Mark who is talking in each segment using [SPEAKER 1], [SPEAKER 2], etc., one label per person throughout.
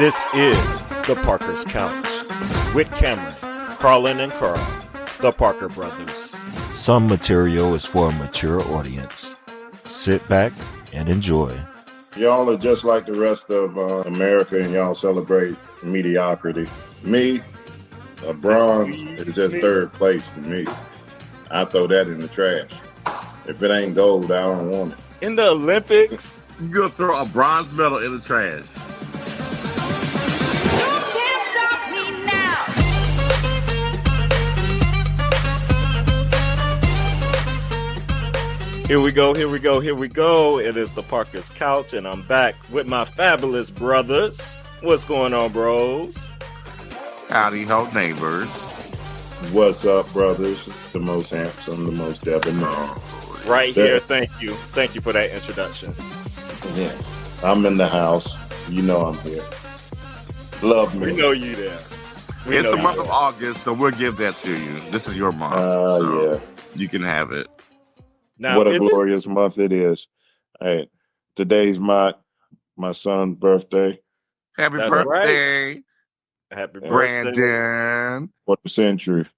[SPEAKER 1] This is the Parker's Couch with Cameron, Carlon, and Carl, the Parker brothers. Some material is for a mature audience. Sit back and enjoy.
[SPEAKER 2] Y'all are just like the rest of America, and y'all celebrate mediocrity. Me, a bronze is just third place to me. I throw that in the trash. If it ain't gold, I don't want it.
[SPEAKER 1] In the Olympics,
[SPEAKER 3] you're going to throw a bronze medal in the trash.
[SPEAKER 1] Here we go. It is the Parker's Couch, and I'm back with my fabulous brothers. What's going on, bros?
[SPEAKER 3] Howdy ho, neighbors.
[SPEAKER 2] What's up, brothers? The most handsome, the most debonair.
[SPEAKER 1] Right here. Thank you for that introduction.
[SPEAKER 2] Yeah, I'm in the house. You know I'm here. Love me.
[SPEAKER 1] We know you there.
[SPEAKER 3] It's the month of August, so we'll give that to you. This is your month.
[SPEAKER 2] Yeah.
[SPEAKER 3] You can have it.
[SPEAKER 2] Now, what a glorious month it is. Hey, today's my son's birthday.
[SPEAKER 3] Happy birthday.
[SPEAKER 1] Right. Happy birthday.
[SPEAKER 3] Brandon.
[SPEAKER 2] What a century.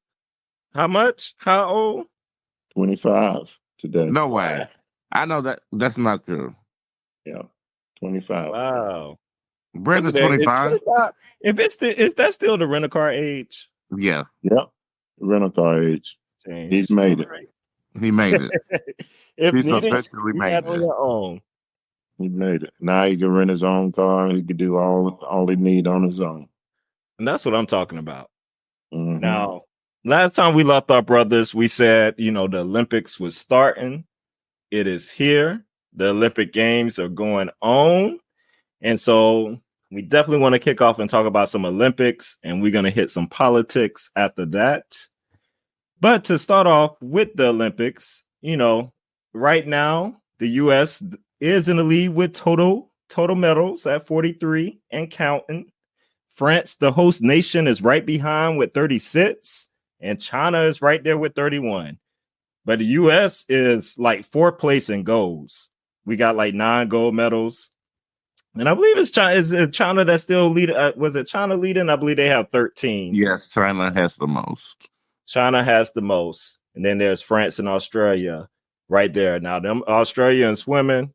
[SPEAKER 1] How much? How old?
[SPEAKER 2] 25 today.
[SPEAKER 3] No way. I know that's not true.
[SPEAKER 2] Yeah. 25.
[SPEAKER 1] Wow.
[SPEAKER 3] Brandon's 25.
[SPEAKER 1] Is that still the rent-a-car age?
[SPEAKER 3] Yeah.
[SPEAKER 2] Yep. Rental-car age.
[SPEAKER 1] Dang.
[SPEAKER 2] He's made it.
[SPEAKER 3] He made it.
[SPEAKER 1] If
[SPEAKER 3] He's
[SPEAKER 1] needed,
[SPEAKER 3] officially made it.
[SPEAKER 1] On your own.
[SPEAKER 2] He made it. Now he can rent his own car. He can do all he need on his own.
[SPEAKER 1] And that's what I'm talking about.
[SPEAKER 2] Mm-hmm.
[SPEAKER 1] Now, last time we left our brothers, we said, the Olympics was starting. It is here. The Olympic Games are going on. And so we definitely want to kick off and talk about some Olympics, and we're going to hit some politics after that. But to start off with the Olympics, right now, the U.S. is in the lead with total medals at 43 and counting. France, the host nation, is right behind with 36, and China is right there with 31. But the U.S. is like fourth place in golds. We got like 9 gold medals. And I believe it's China. Is it China that's still leading? Was it China leading? I believe they have 13.
[SPEAKER 3] Yes, China has the most.
[SPEAKER 1] China has the most. And then there's France and Australia right there. Now, them Australia and swimming,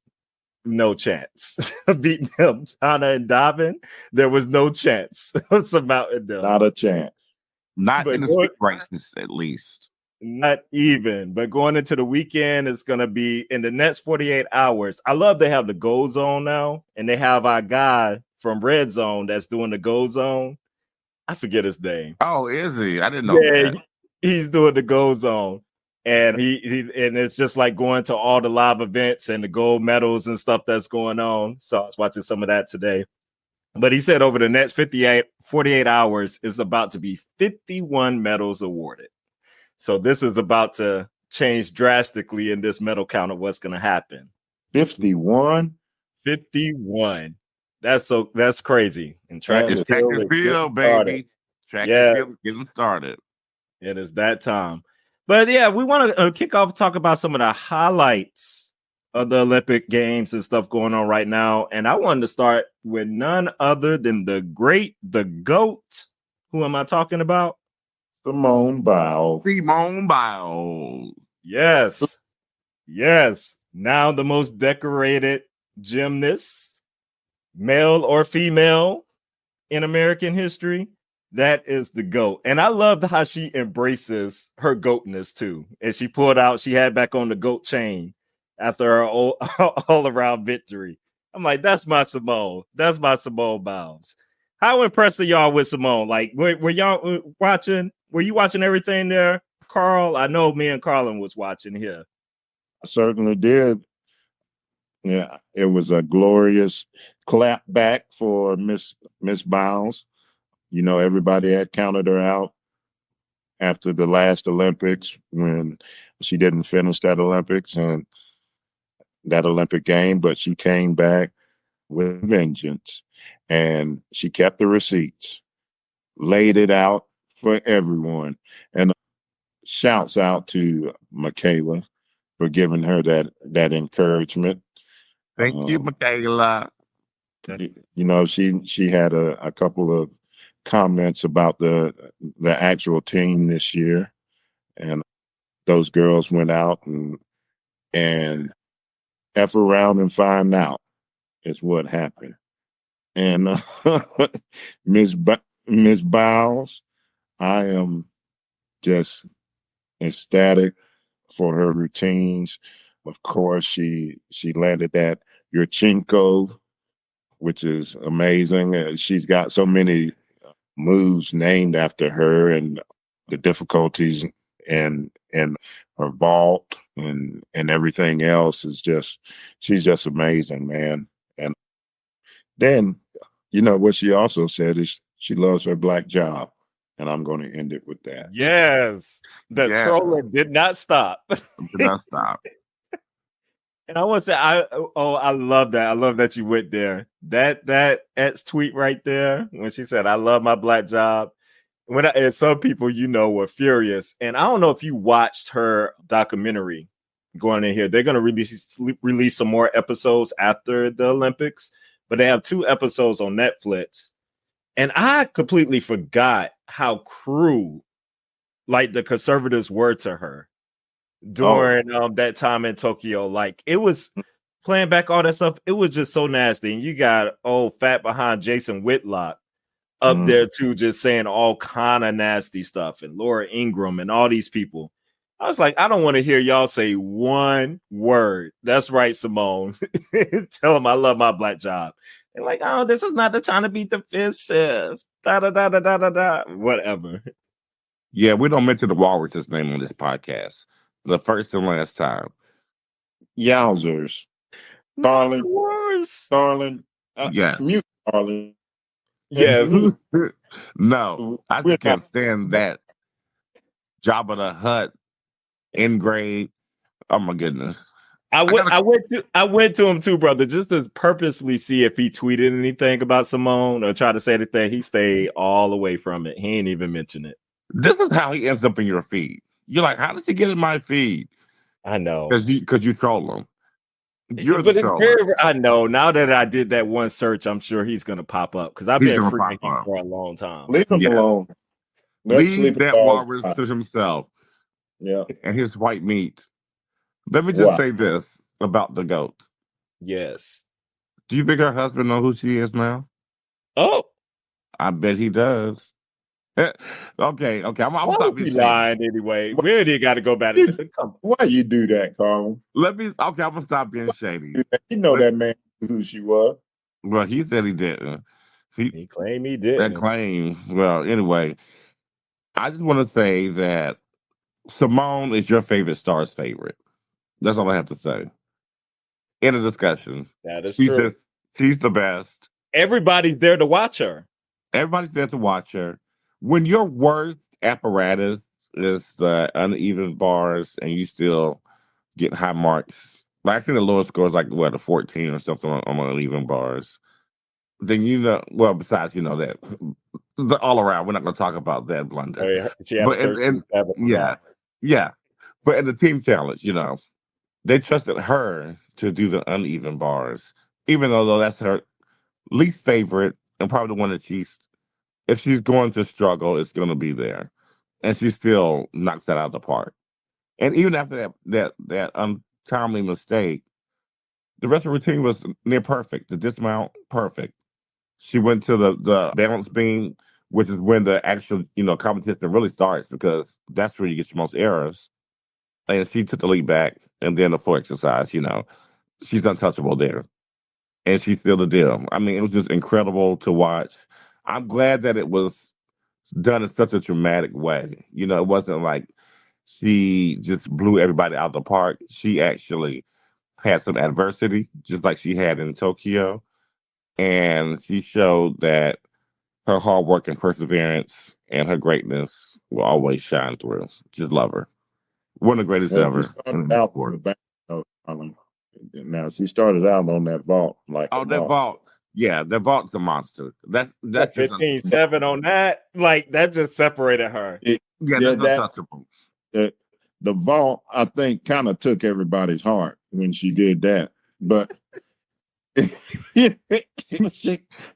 [SPEAKER 1] no chance. Beating them. China and diving, there was no chance. It's about them.
[SPEAKER 2] Not a chance.
[SPEAKER 3] Not in the speed races, at least.
[SPEAKER 1] Not even. But going into the weekend, it's going to be in the next 48 hours. I love they have the gold zone now. And they have our guy from Red Zone that's doing the gold zone. I forget his name.
[SPEAKER 3] Oh, is he? I didn't know that.
[SPEAKER 1] He's doing the gold zone. And and it's just like going to all the live events and the gold medals and stuff that's going on. So I was watching some of that today. But he said over the next 48 hours is about to be 51 medals awarded. So this is about to change drastically in this medal count of what's going to happen.
[SPEAKER 2] 51?
[SPEAKER 1] 51. That's crazy. And
[SPEAKER 3] track and field, baby. Track and field getting started.
[SPEAKER 1] It is that time. But yeah, we want to kick off and talk about some of the highlights of the Olympic Games and stuff going on right now. And I wanted to start with none other than the GOAT. Who am I talking about?
[SPEAKER 2] Simone Biles.
[SPEAKER 1] Yes. Now the most decorated gymnast, male or female, in American history. That is the GOAT. And I loved how she embraces her GOATness too. And she had back on the GOAT chain after her all-around victory. I'm like, that's my Simone. That's my Simone Biles. How impressed are y'all with Simone? Like, were y'all watching? Were you watching everything there, Carl? I know me and Carlon was watching here.
[SPEAKER 2] I certainly did. Yeah, it was a glorious clap back for Miss Biles. Everybody had counted her out after the last Olympics when she didn't finish that Olympics and that Olympic game, but she came back with vengeance and she kept the receipts, laid it out for everyone. And shouts out to Michaela for giving her that encouragement.
[SPEAKER 3] Thank you, Michaela.
[SPEAKER 2] You know, she had a couple of comments about the actual team this year, and those girls went out and F around and find out is what happened. And Miss Biles, I am just ecstatic for her routines. Of course, she landed that Yurchenko, which is amazing. She's got so many moves named after her, and the difficulties and her vault and everything else is just, she's just amazing, man. And then, you know, what she also said is she loves her black job. And I'm going to end it with that.
[SPEAKER 1] Yes. The trolling did not stop.
[SPEAKER 3] Did not stop.
[SPEAKER 1] And I want to say, I love that. I love that you went there. That X tweet right there, when she said, "I love my black job." And some people, you know, were furious. And I don't know if you watched her documentary going in here. They're going to release some more episodes after the Olympics, but they have 2 episodes on Netflix. And I completely forgot how cruel, like, the conservatives were to her during that time in Tokyo. Like, it was playing back all that stuff. It was just so nasty. And you got fat behind Jason Whitlock up there too, just saying all kind of nasty stuff, and Laura Ingraham and all these people. I was like, I don't want to hear y'all say one word. That's right, Simone. Tell them I love my black job. And like, oh, this is not the time to be defensive. Da da da da da da da. Whatever.
[SPEAKER 3] Yeah, we don't mention the Walrus's name on this podcast. The first and last time.
[SPEAKER 2] Yowzers. Carlon.
[SPEAKER 3] Yes.
[SPEAKER 2] Mute Carlon.
[SPEAKER 1] Yes.
[SPEAKER 3] No, I just can't stand that. Jabba the Hutt engraved. Oh my goodness.
[SPEAKER 1] I went to him too, brother, just to purposely see if he tweeted anything about Simone or tried to say anything. He stayed all away from it. He ain't even mention it.
[SPEAKER 3] This is how he ends up in your feed. You're like, how did he get in my feed?
[SPEAKER 1] I know.
[SPEAKER 3] Because you troll him. You're
[SPEAKER 1] but
[SPEAKER 3] the troller.
[SPEAKER 1] I know. Now that I did that one search, I'm sure he's going to pop up because I've been freaking him for a long time.
[SPEAKER 2] Leave him alone.
[SPEAKER 3] Leave that walrus to himself.
[SPEAKER 2] Yeah.
[SPEAKER 3] And his white meat. Let me just say this about the goat.
[SPEAKER 1] Yes.
[SPEAKER 3] Do you think her husband know who she is now?
[SPEAKER 1] Oh.
[SPEAKER 3] I bet he does. Okay. I'm stop being
[SPEAKER 1] lying anyway. We already got to go back.
[SPEAKER 2] Why you do that, Carl?
[SPEAKER 3] I'm gonna stop being shady.
[SPEAKER 2] You know that man who she was.
[SPEAKER 3] Well, he said he didn't.
[SPEAKER 1] He claimed he did.
[SPEAKER 3] That claim. Well, anyway, I just want to say that Simone is your favorite star's favorite. That's all I have to say. In a discussion.
[SPEAKER 1] That is true.
[SPEAKER 3] She's the best.
[SPEAKER 1] Everybody's there to watch her.
[SPEAKER 3] Everybody's there to watch her. When your worst apparatus is the uneven bars and you still get high marks, like I think the lowest score is like a 14 or something on uneven bars, then you know, well, besides, you know, that all around, we're not going to talk about that blunder. Yeah. But in the team challenge, you know, they trusted her to do the uneven bars, even though that's her least favorite and probably the one that if she's going to struggle, it's going to be there. And she still knocks that out of the park. And even after that untimely mistake, the rest of her routine was near perfect. The dismount, perfect. She went to the balance beam, which is when the actual, you know, competition really starts because that's where you get your most errors. And she took the lead back. And then the full exercise, you know, she's untouchable there. And she sealed the deal. I mean, it was just incredible to watch. I'm glad that it was done in such a dramatic way. You know, it wasn't like she just blew everybody out of the park. She actually had some adversity, just like she had in Tokyo. And she showed that her hard work and perseverance and her greatness will always shine through. Just love her. One of the greatest ever.
[SPEAKER 2] Now, she started out on that vault.
[SPEAKER 3] That vault. Yeah, the vault's a monster. That's
[SPEAKER 1] 15-7 on that. Like, that just separated her.
[SPEAKER 3] That's untouchable.
[SPEAKER 2] The vault, I think, kind of took everybody's heart when she did that. But she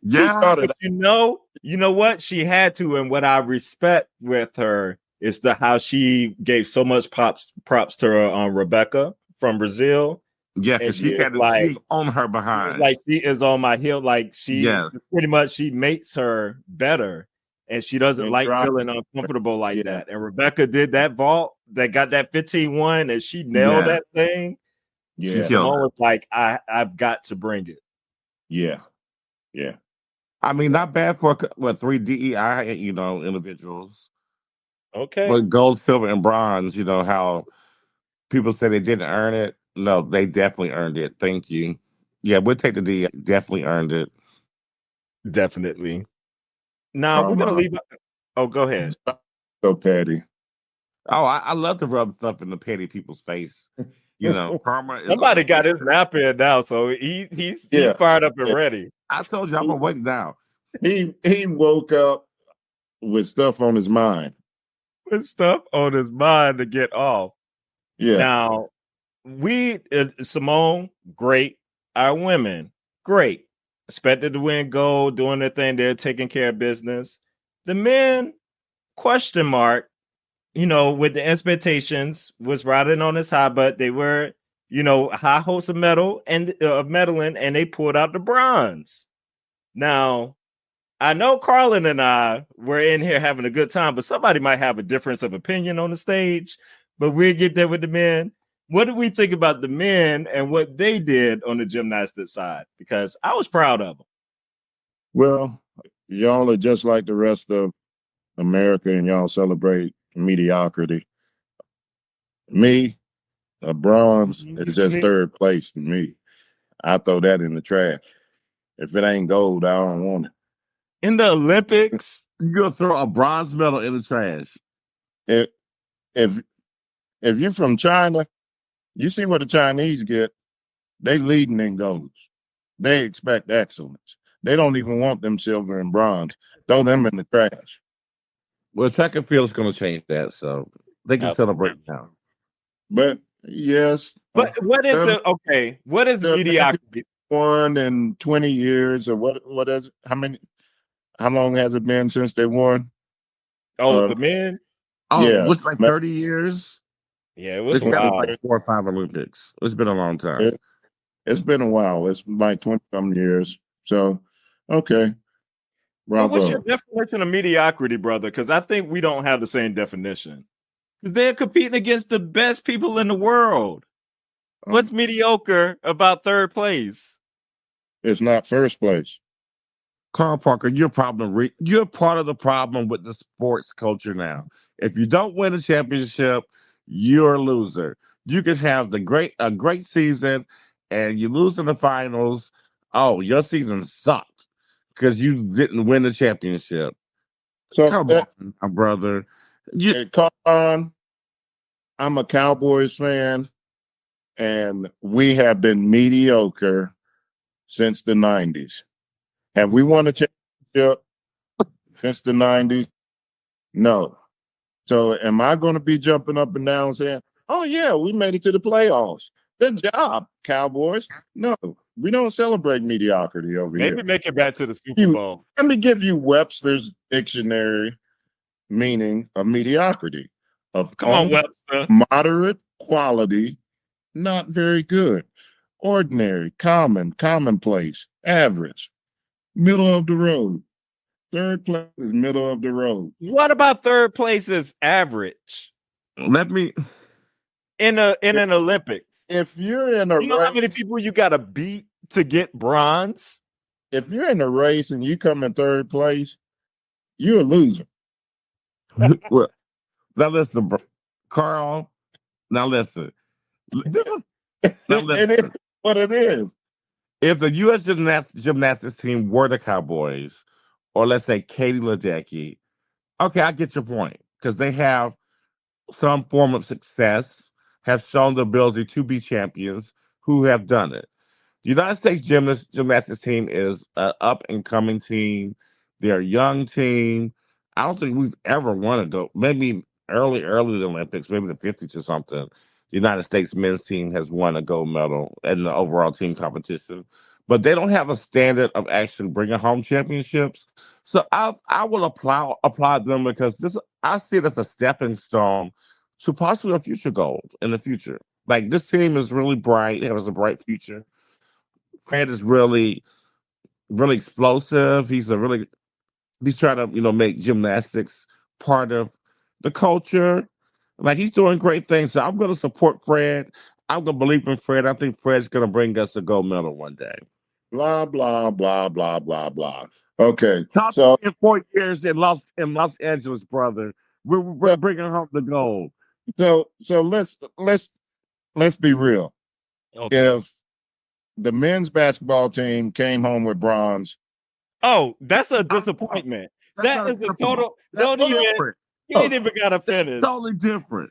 [SPEAKER 3] Yeah.
[SPEAKER 2] started.
[SPEAKER 1] But you know what? She had to, and what I respect with her is how she gave so much props to Rebecca from Brazil.
[SPEAKER 3] Yeah,
[SPEAKER 1] And
[SPEAKER 3] because
[SPEAKER 1] she
[SPEAKER 3] she
[SPEAKER 1] was
[SPEAKER 3] had
[SPEAKER 1] like,
[SPEAKER 3] she was on her
[SPEAKER 1] she was
[SPEAKER 3] behind.
[SPEAKER 1] like, she is on my heel. Like
[SPEAKER 3] Yeah.
[SPEAKER 1] pretty much she makes her better, and she doesn't
[SPEAKER 2] And
[SPEAKER 1] like
[SPEAKER 2] dropped
[SPEAKER 1] feeling uncomfortable like
[SPEAKER 2] Yeah.
[SPEAKER 1] that. And Rebecca did that vault that got that 15-1, and she nailed
[SPEAKER 3] Yeah.
[SPEAKER 1] that thing.
[SPEAKER 2] Yeah.
[SPEAKER 1] Simone was like, I've got to bring it.
[SPEAKER 2] Yeah. Yeah.
[SPEAKER 3] I mean, not bad for what 3 DEI, individuals.
[SPEAKER 1] Okay.
[SPEAKER 3] But gold, silver, and bronze, how people say they didn't earn it. No, they definitely earned it. Thank you. Yeah, we'll take the DEI. Definitely earned it.
[SPEAKER 1] Definitely. Now we're gonna leave. Oh, go ahead.
[SPEAKER 2] So petty.
[SPEAKER 3] Oh, I love to rub stuff in the petty people's face. Karma is.
[SPEAKER 1] Somebody got his nap in now, so he's fired up and ready.
[SPEAKER 3] I told you I'm awake now.
[SPEAKER 2] He woke up with stuff on his mind.
[SPEAKER 1] With stuff on his mind to get off.
[SPEAKER 2] Yeah.
[SPEAKER 1] Now Simone, great. Our women, great. Expected to win gold, doing their thing. They're taking care of business. The men, question mark. With the expectations, was riding on this high, but they were, high hopes of medaling, and they pulled out the bronze. Now, I know Carlon and I were in here having a good time, but somebody might have a difference of opinion on the stage. But we'll get there with the men. What do we think about the men and what they did on the gymnastics side? Because I was proud of them.
[SPEAKER 2] Well, y'all are just like the rest of America, and y'all celebrate mediocrity. Me, a bronze is just third place to me. I throw that in the trash. If it ain't gold, I don't want it.
[SPEAKER 1] In the Olympics,
[SPEAKER 3] you're gonna throw a bronze medal in the trash.
[SPEAKER 2] If you're from China, you see what the Chinese get. They leading in golds. They expect excellence. They don't even want them silver and bronze. Throw them in the trash.
[SPEAKER 3] Well, track and field is going to change that, so they can celebrate now.
[SPEAKER 2] But yes.
[SPEAKER 1] But what is it? Okay, what is mediocrity?
[SPEAKER 2] 1 in 20 years, or what is it? How long has it been since they won?
[SPEAKER 1] Oh, the men?
[SPEAKER 3] Oh, yeah. It was like 30 years.
[SPEAKER 1] Yeah, it was
[SPEAKER 3] like 4 or 5 Olympics. It's been a long time.
[SPEAKER 2] It's been a while. It's like 20-some years. So, okay.
[SPEAKER 1] Well, what's your definition of mediocrity, brother? Because I think we don't have the same definition. Because they're competing against the best people in the world. What's mediocre about third place?
[SPEAKER 2] It's not first place.
[SPEAKER 3] Carl Parker, you're part of the problem with the sports culture now. If you don't win a championship, you're a loser. You can have a great season, and you lose in the finals. Oh, your season sucked because you didn't win the championship. So come on, my brother.
[SPEAKER 2] Carlon, I'm a Cowboys fan, and we have been mediocre since the 90s. Have we won a championship since the 90s? No. So am I going to be jumping up and down saying, oh, yeah, we made it to the playoffs. Good job, Cowboys. No, we don't celebrate mediocrity over here.
[SPEAKER 1] Maybe make it back to the Super Bowl.
[SPEAKER 2] Let me give you Webster's dictionary meaning of mediocrity.
[SPEAKER 1] Come on, Webster.
[SPEAKER 2] Moderate quality, not very good. Ordinary, common, commonplace, average, middle of the road. Third place is middle of the road.
[SPEAKER 1] What about third place is average?
[SPEAKER 3] Let me
[SPEAKER 1] in an Olympics.
[SPEAKER 2] If you're in a
[SPEAKER 1] race, how many people you got to beat to get bronze?
[SPEAKER 2] If you're in a race and you come in third place, you're a loser.
[SPEAKER 3] Well, now listen, Carl. Now listen.
[SPEAKER 2] It is what it is.
[SPEAKER 3] If the U.S. gymnastics team were the Cowboys, or let's say Katie Ledecky, okay, I get your point, because they have some form of success, have shown the ability to be champions, who have done it. The United States gymnastics team is an up-and-coming team. They're a young team. I don't think we've ever won a gold. Maybe early the Olympics, maybe the 50s or something. The United States men's team has won a gold medal in the overall team competition. but they don't have a standard of actually bringing home championships. So I will applaud them because I see it as a stepping stone to possibly a future goal in the future. Like this team is really bright, it has a bright future. Fred is really explosive. He's trying to, make gymnastics part of the culture. Like he's doing great things. So I'm gonna support Fred. I'm gonna believe in Fred. I think Fred's gonna bring us a gold medal one day.
[SPEAKER 2] Blah blah blah blah blah blah. Okay,
[SPEAKER 3] Top
[SPEAKER 2] so
[SPEAKER 3] in 4 years in Los Angeles, brother. We're bringing home the gold.
[SPEAKER 2] so let's be real.
[SPEAKER 1] Okay.
[SPEAKER 2] If the men's basketball team came home with bronze,
[SPEAKER 1] Oh, that's a disappointment. That is a total. Don't even. You ain't even got to finish.
[SPEAKER 3] Totally different.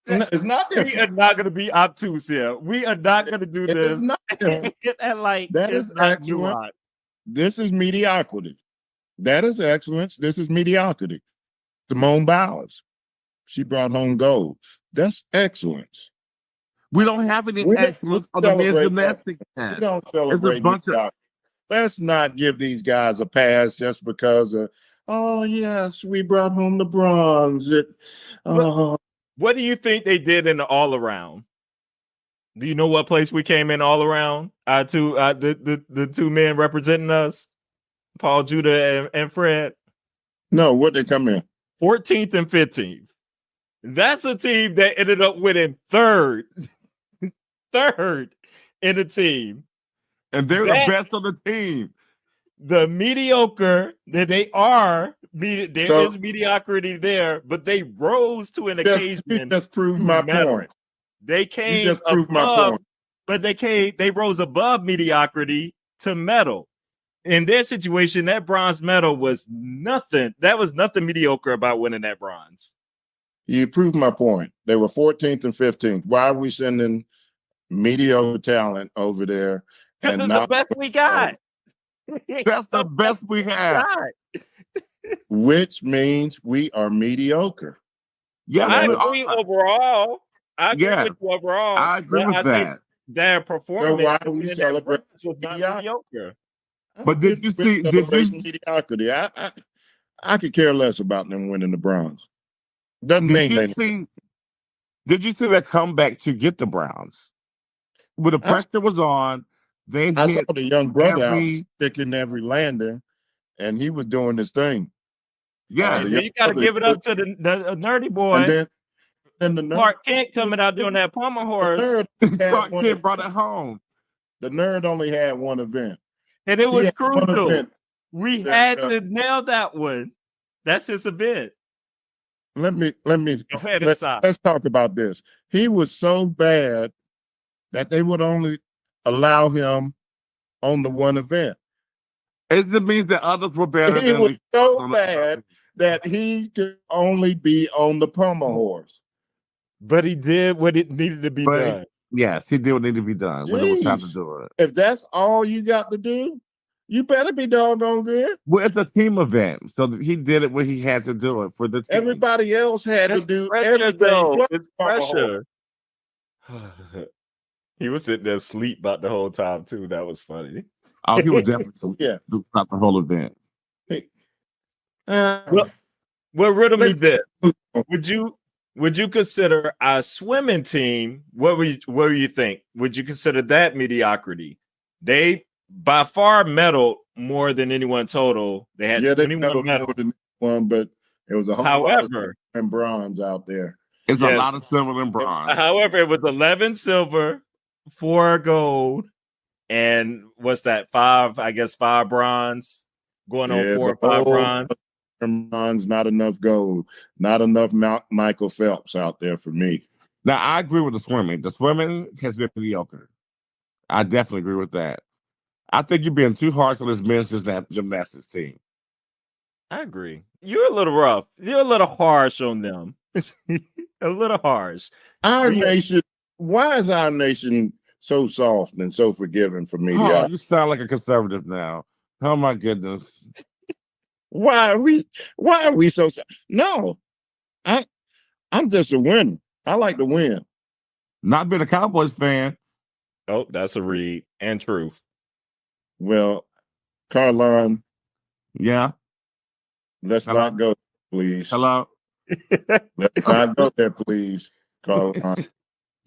[SPEAKER 2] it's not
[SPEAKER 1] We
[SPEAKER 2] different.
[SPEAKER 1] are not going to be obtuse here. We are not going to do
[SPEAKER 2] It
[SPEAKER 1] this.
[SPEAKER 2] is not different.
[SPEAKER 1] And like
[SPEAKER 2] That
[SPEAKER 1] it's
[SPEAKER 2] is
[SPEAKER 1] not
[SPEAKER 2] excellent.
[SPEAKER 1] nuanced.
[SPEAKER 2] This is mediocrity. That is excellence. This is mediocrity. Simone Biles, she brought home gold. That's excellence.
[SPEAKER 3] We don't have any
[SPEAKER 2] We don't
[SPEAKER 3] excellence on the men's
[SPEAKER 2] celebrate
[SPEAKER 3] gymnastics.
[SPEAKER 2] We don't
[SPEAKER 3] It's a
[SPEAKER 2] celebrate
[SPEAKER 3] bunch of
[SPEAKER 2] mediocrity. Let's not give these guys a pass just because of, oh yes, we brought home the bronze.
[SPEAKER 1] What do you think they did in the all around? Do you know what place we came in all around? The two men representing us, Paul Judah and Fred.
[SPEAKER 2] No, what they come in?
[SPEAKER 1] 14th and 15th. That's a team that ended up winning third in the team.
[SPEAKER 3] and they're the best on the team.
[SPEAKER 1] The mediocre that they are, there is mediocrity there, but they rose to an occasion.
[SPEAKER 2] You just proved my point.
[SPEAKER 1] They came
[SPEAKER 2] You just proved my
[SPEAKER 1] above,
[SPEAKER 2] point.
[SPEAKER 1] but they rose above mediocrity to medal. In their situation, that bronze medal was nothing. That was nothing mediocre about winning that bronze.
[SPEAKER 2] You proved my point. They were 14th and 15th. Why are we sending mediocre talent over there?
[SPEAKER 1] Because it's the best we got.
[SPEAKER 3] That's the best we have.
[SPEAKER 2] Which means we are mediocre.
[SPEAKER 3] Yeah,
[SPEAKER 1] I agree overall. I agree with you overall.
[SPEAKER 3] I agree with that.
[SPEAKER 1] Their performance.
[SPEAKER 2] So why do we celebrate
[SPEAKER 1] was not mediocre?
[SPEAKER 3] But did you see? Did you
[SPEAKER 2] mediocrity? I could care less about them winning the bronze. Doesn't mean anything.
[SPEAKER 3] Did you see that comeback to get the Browns? When the pressure was on, I
[SPEAKER 2] saw the young brother out sticking every landing, and he was doing his thing.
[SPEAKER 1] Yeah, you got to give it up to the nerdy boy.
[SPEAKER 2] And the
[SPEAKER 1] Clark Kent coming out doing that pommel horse.
[SPEAKER 3] Clark Kent brought it home.
[SPEAKER 2] The nerd only had one event,
[SPEAKER 1] and it was crucial. We had to nail that one. That's his event.
[SPEAKER 2] Let me
[SPEAKER 1] go ahead
[SPEAKER 2] let's talk about this. He was so bad that they would only allow him on the one event.
[SPEAKER 3] It means that others were better.
[SPEAKER 2] He was so bad that he could only be on the pommel horse.
[SPEAKER 1] But he did what it needed to be done.
[SPEAKER 3] Yes, he did what needed to be done when it was time to do it.
[SPEAKER 2] If that's all you got to do, you better be doggone good.
[SPEAKER 3] Well, it's a team event, so he did it when he had to do it for the team.
[SPEAKER 2] Everybody else had to do everything.
[SPEAKER 1] It's pressure. He was sitting there asleep about the whole time too. That was funny.
[SPEAKER 3] Oh, he was definitely throughout the whole event.
[SPEAKER 1] Well, riddle me this: Would you consider our swimming team? What do you think? Would you consider that mediocrity? They by far medaled more than anyone total. They had 21 medals more than
[SPEAKER 2] one, but it was a whole lot of bronze out there.
[SPEAKER 3] It's a lot of silver and bronze.
[SPEAKER 1] However, it was 11 silver, 4 gold, and what's that? 5 bronze. Going on 4 or 5 bronze.
[SPEAKER 2] Bronze, not enough gold, not enough Michael Phelps out there for me.
[SPEAKER 3] Now I agree with the swimming. The swimming has been mediocre. I definitely agree with that. I think you're being too harsh on this men's gymnastics team.
[SPEAKER 1] I agree. You're a little rough. You're a little harsh on them. A little harsh.
[SPEAKER 2] Our nation. Why is our nation so soft and so forgiving for me?
[SPEAKER 3] Oh, you sound like a conservative now. Oh my goodness.
[SPEAKER 2] Why are we so? No, I'm just a winner. I like to win.
[SPEAKER 3] Not being a Cowboys fan.
[SPEAKER 1] Oh, that's a read and truth.
[SPEAKER 2] Well, Carlon,
[SPEAKER 3] Yeah.
[SPEAKER 2] let's
[SPEAKER 3] Hello?
[SPEAKER 2] not go, please.
[SPEAKER 3] Hello.
[SPEAKER 2] Let's not go there, please, Carlon.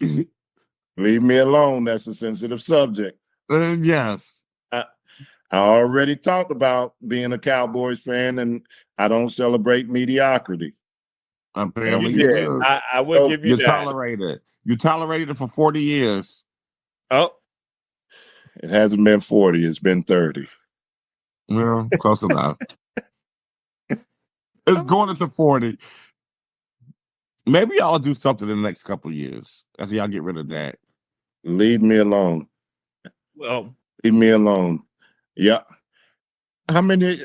[SPEAKER 2] Leave me alone. That's a sensitive subject.
[SPEAKER 3] Yes.
[SPEAKER 2] I already talked about being a Cowboys fan, and I don't celebrate mediocrity.
[SPEAKER 3] Apparently
[SPEAKER 1] You
[SPEAKER 3] you
[SPEAKER 1] did.
[SPEAKER 3] do.
[SPEAKER 1] I would
[SPEAKER 2] So,
[SPEAKER 1] give you
[SPEAKER 3] You
[SPEAKER 1] that.
[SPEAKER 3] tolerate it. You tolerated it for 40 years.
[SPEAKER 1] Oh,
[SPEAKER 2] It hasn't been 40, it's been 30.
[SPEAKER 3] Well, close enough. It's going into 40. Maybe y'all do something in the next couple of years after y'all get rid of that.
[SPEAKER 2] Leave me alone.
[SPEAKER 1] well,
[SPEAKER 2] Leave me alone. Yeah. How many,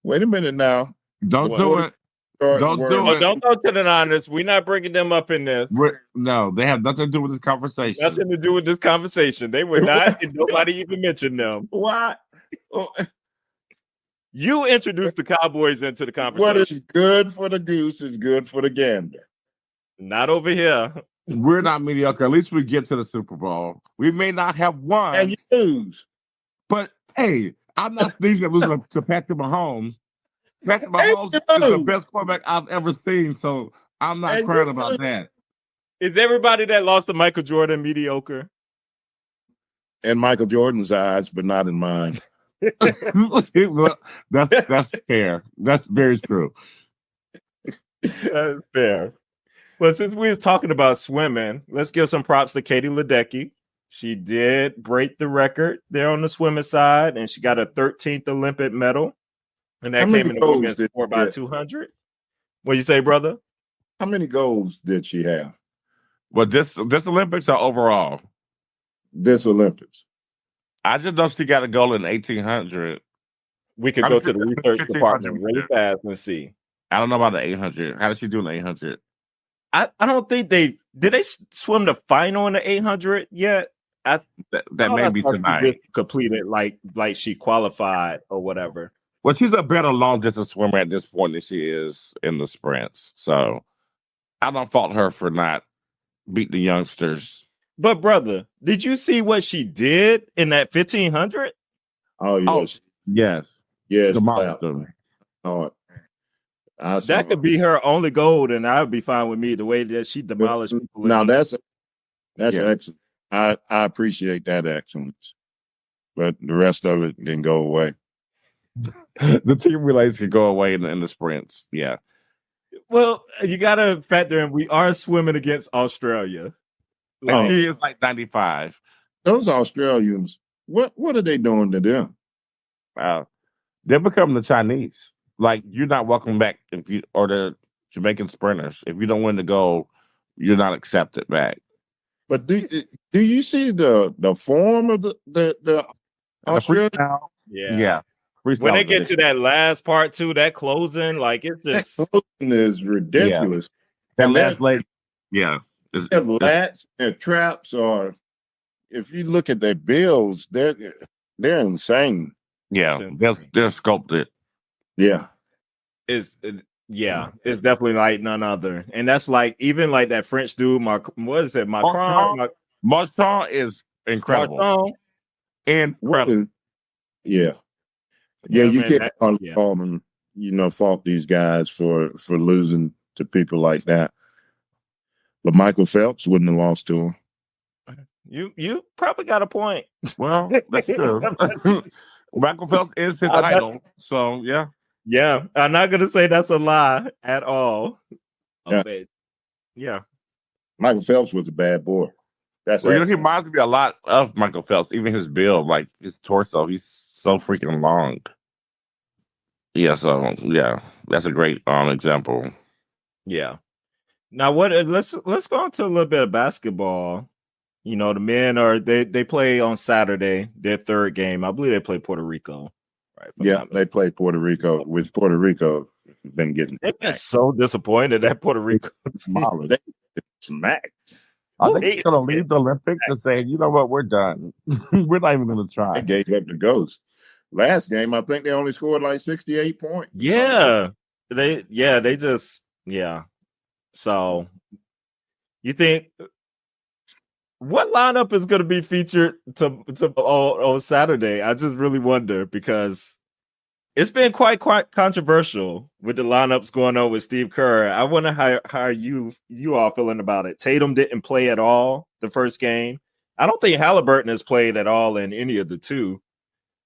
[SPEAKER 2] wait a minute now.
[SPEAKER 3] Don't do it. Don't do
[SPEAKER 1] oh,
[SPEAKER 3] it.
[SPEAKER 1] don't go to the Niners. We're not bringing them up in this.
[SPEAKER 3] No, they have nothing to do with this conversation.
[SPEAKER 1] Nothing to do with this conversation. They were not, and nobody even mentioned them.
[SPEAKER 2] Why? Oh,
[SPEAKER 1] You introduced the Cowboys into the conversation.
[SPEAKER 2] what is good for the goose is good for the gander.
[SPEAKER 1] Not over here.
[SPEAKER 3] We're not mediocre. At least we get to the Super Bowl. We may not have won,
[SPEAKER 2] And you lose.
[SPEAKER 3] but hey, I'm not sneezing at losing to Patrick Mahomes. Patrick Mahomes is the best quarterback I've ever seen, so I'm not crying about that.
[SPEAKER 1] Is everybody that lost to Michael Jordan mediocre?
[SPEAKER 2] In Michael Jordan's eyes, but not in mine.
[SPEAKER 3] Well, that's fair. That's very true.
[SPEAKER 1] That's fair. Well, since we was talking about swimming, let's give some props to Katie Ledecky. She did break the record there on the swimming side, and she got a 13th Olympic medal. And that came in the women's 4x200. What you say, brother?
[SPEAKER 2] How many goals did she have?
[SPEAKER 3] Well, this Olympics or overall?
[SPEAKER 2] This Olympics.
[SPEAKER 3] I just know she got a goal in 1800.
[SPEAKER 1] We could go to the research department really fast and see.
[SPEAKER 3] I don't know about the 800. How did she do in the 800?
[SPEAKER 1] I don't think did they swim the final in the 800 yet?
[SPEAKER 3] That may be tonight.
[SPEAKER 1] Completed like she qualified or whatever.
[SPEAKER 3] Well, she's a better long distance swimmer at this point than she is in the sprints. So I don't fault her for not beating the youngsters.
[SPEAKER 1] But brother, did you see what she did in that 1500?
[SPEAKER 2] Oh yes,
[SPEAKER 3] yes. The monster.
[SPEAKER 2] Oh,
[SPEAKER 1] that could be her only goal, and I would be fine with me the way that she demolished people.
[SPEAKER 2] Now that's excellent. I appreciate that excellence, but the rest of it didn't go away.
[SPEAKER 3] The team relays can go away in the sprints. Yeah.
[SPEAKER 1] Well, you got to factor in we are swimming against Australia.
[SPEAKER 3] He is like 95.
[SPEAKER 2] Those Australians, what are they doing to them?
[SPEAKER 3] They're becoming the Chinese. Like, you're not welcome back or the Jamaican sprinters. If you don't win the gold, you're not accepted back.
[SPEAKER 2] But do you see the form of the Australian?
[SPEAKER 3] Yeah.
[SPEAKER 1] When they get to that last part too, that closing, like it's just
[SPEAKER 2] that closing is ridiculous.
[SPEAKER 3] Yeah. That last leg, yeah.
[SPEAKER 2] Their lats, their traps are. If you look at their bills, they're insane.
[SPEAKER 3] Yeah, they're sculpted.
[SPEAKER 2] Yeah,
[SPEAKER 1] it's definitely like none other, and that's like even like that French dude, what is it, Macron?
[SPEAKER 3] Macron is incredible.
[SPEAKER 1] Macron.
[SPEAKER 3] Incredible.
[SPEAKER 2] Yeah, you can't call them, fault these guys for losing to people like that. But Michael Phelps wouldn't have lost to him.
[SPEAKER 1] You probably got a point.
[SPEAKER 3] Well, that's true. Michael Phelps is his idol, so yeah.
[SPEAKER 1] Yeah, I'm not gonna say that's a lie at all. Yeah.
[SPEAKER 2] Michael Phelps was a bad boy.
[SPEAKER 3] He reminds me a lot of Michael Phelps, even his build, like his torso. He's so freaking long. Yeah, so yeah, that's a great example.
[SPEAKER 1] Yeah. Now let's go on to a little bit of basketball. The men they play on Saturday, their third game. I believe they play Puerto Rico. Right?
[SPEAKER 2] Yeah, they play Puerto Rico, which Puerto Rico has been getting.
[SPEAKER 1] They've been so disappointed at Puerto Rico.
[SPEAKER 2] They smacked.
[SPEAKER 3] I think he's gonna leave the Olympics and say, you know what, we're done. We're not even gonna try.
[SPEAKER 2] They gave up the ghost. Last game, I think they only scored like 68 points.
[SPEAKER 1] Yeah. So you think what lineup is going to be featured on Saturday? I just really wonder because it's been quite controversial with the lineups going on with Steve Kerr. I wonder how you all feeling about it. Tatum didn't play at all the first game. I don't think Halliburton has played at all in any of the two.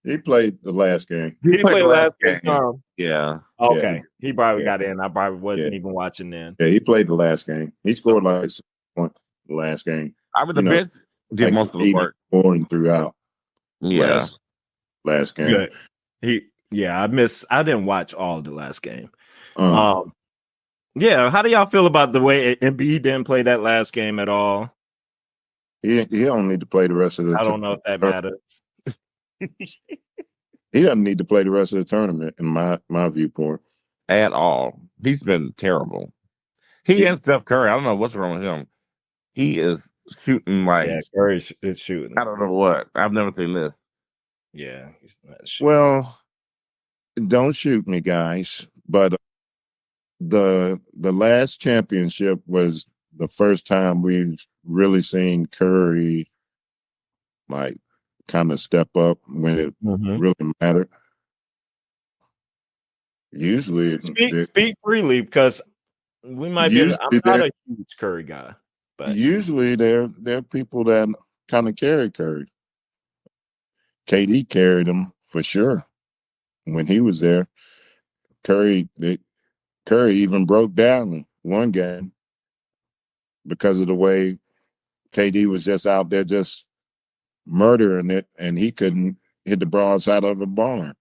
[SPEAKER 2] He played the last game.
[SPEAKER 1] He played the last game.
[SPEAKER 3] Yeah.
[SPEAKER 1] Okay.
[SPEAKER 2] Yeah.
[SPEAKER 1] He probably got in. I probably wasn't even watching then.
[SPEAKER 2] Yeah, he played the last game. He scored like 6 points the last game.
[SPEAKER 3] I mean, the bench did
[SPEAKER 2] like
[SPEAKER 3] most of the work.
[SPEAKER 2] Scoring throughout.
[SPEAKER 3] Yeah.
[SPEAKER 2] Last game.
[SPEAKER 1] Good. I didn't watch all of the last game. Yeah, how do y'all feel about the way Embiid didn't play that last game at all?
[SPEAKER 2] He don't need to play the rest of the
[SPEAKER 1] I don't know if that matters.
[SPEAKER 2] He doesn't need to play the rest of the tournament, in my viewpoint.
[SPEAKER 3] At all. He's been terrible. He and Steph Curry, I don't know what's wrong with him. He is shooting like...
[SPEAKER 1] Yeah, Curry is shooting.
[SPEAKER 3] I don't know what. I've never seen this.
[SPEAKER 1] Yeah, he's not shooting.
[SPEAKER 2] Well, don't shoot me, guys. But the last championship was the first time we've really seen Curry like kind of step up when it really mattered. Usually,
[SPEAKER 1] speak freely because we might be. I'm not a huge Curry guy, but
[SPEAKER 2] usually they're people that kind of carry Curry. KD carried him for sure when he was there. Curry even broke down in one game because of the way KD was just out there just murdering it, and he couldn't hit the broadside of a barn.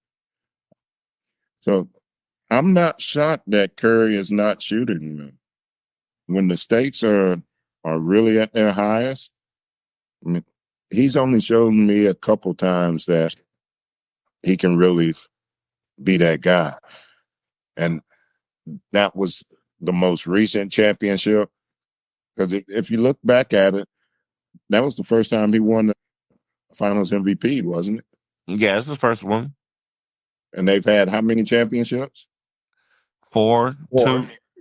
[SPEAKER 2] So I'm not shocked that Curry is not shooting them. When the stakes are really at their highest, I mean, he's only shown me a couple times that he can really be that guy. And that was the most recent championship. Because if you look back at it, that was the first time he won the Finals MVP, wasn't it?
[SPEAKER 3] Yeah, it's the first one.
[SPEAKER 2] And they've had how many championships?
[SPEAKER 3] Four.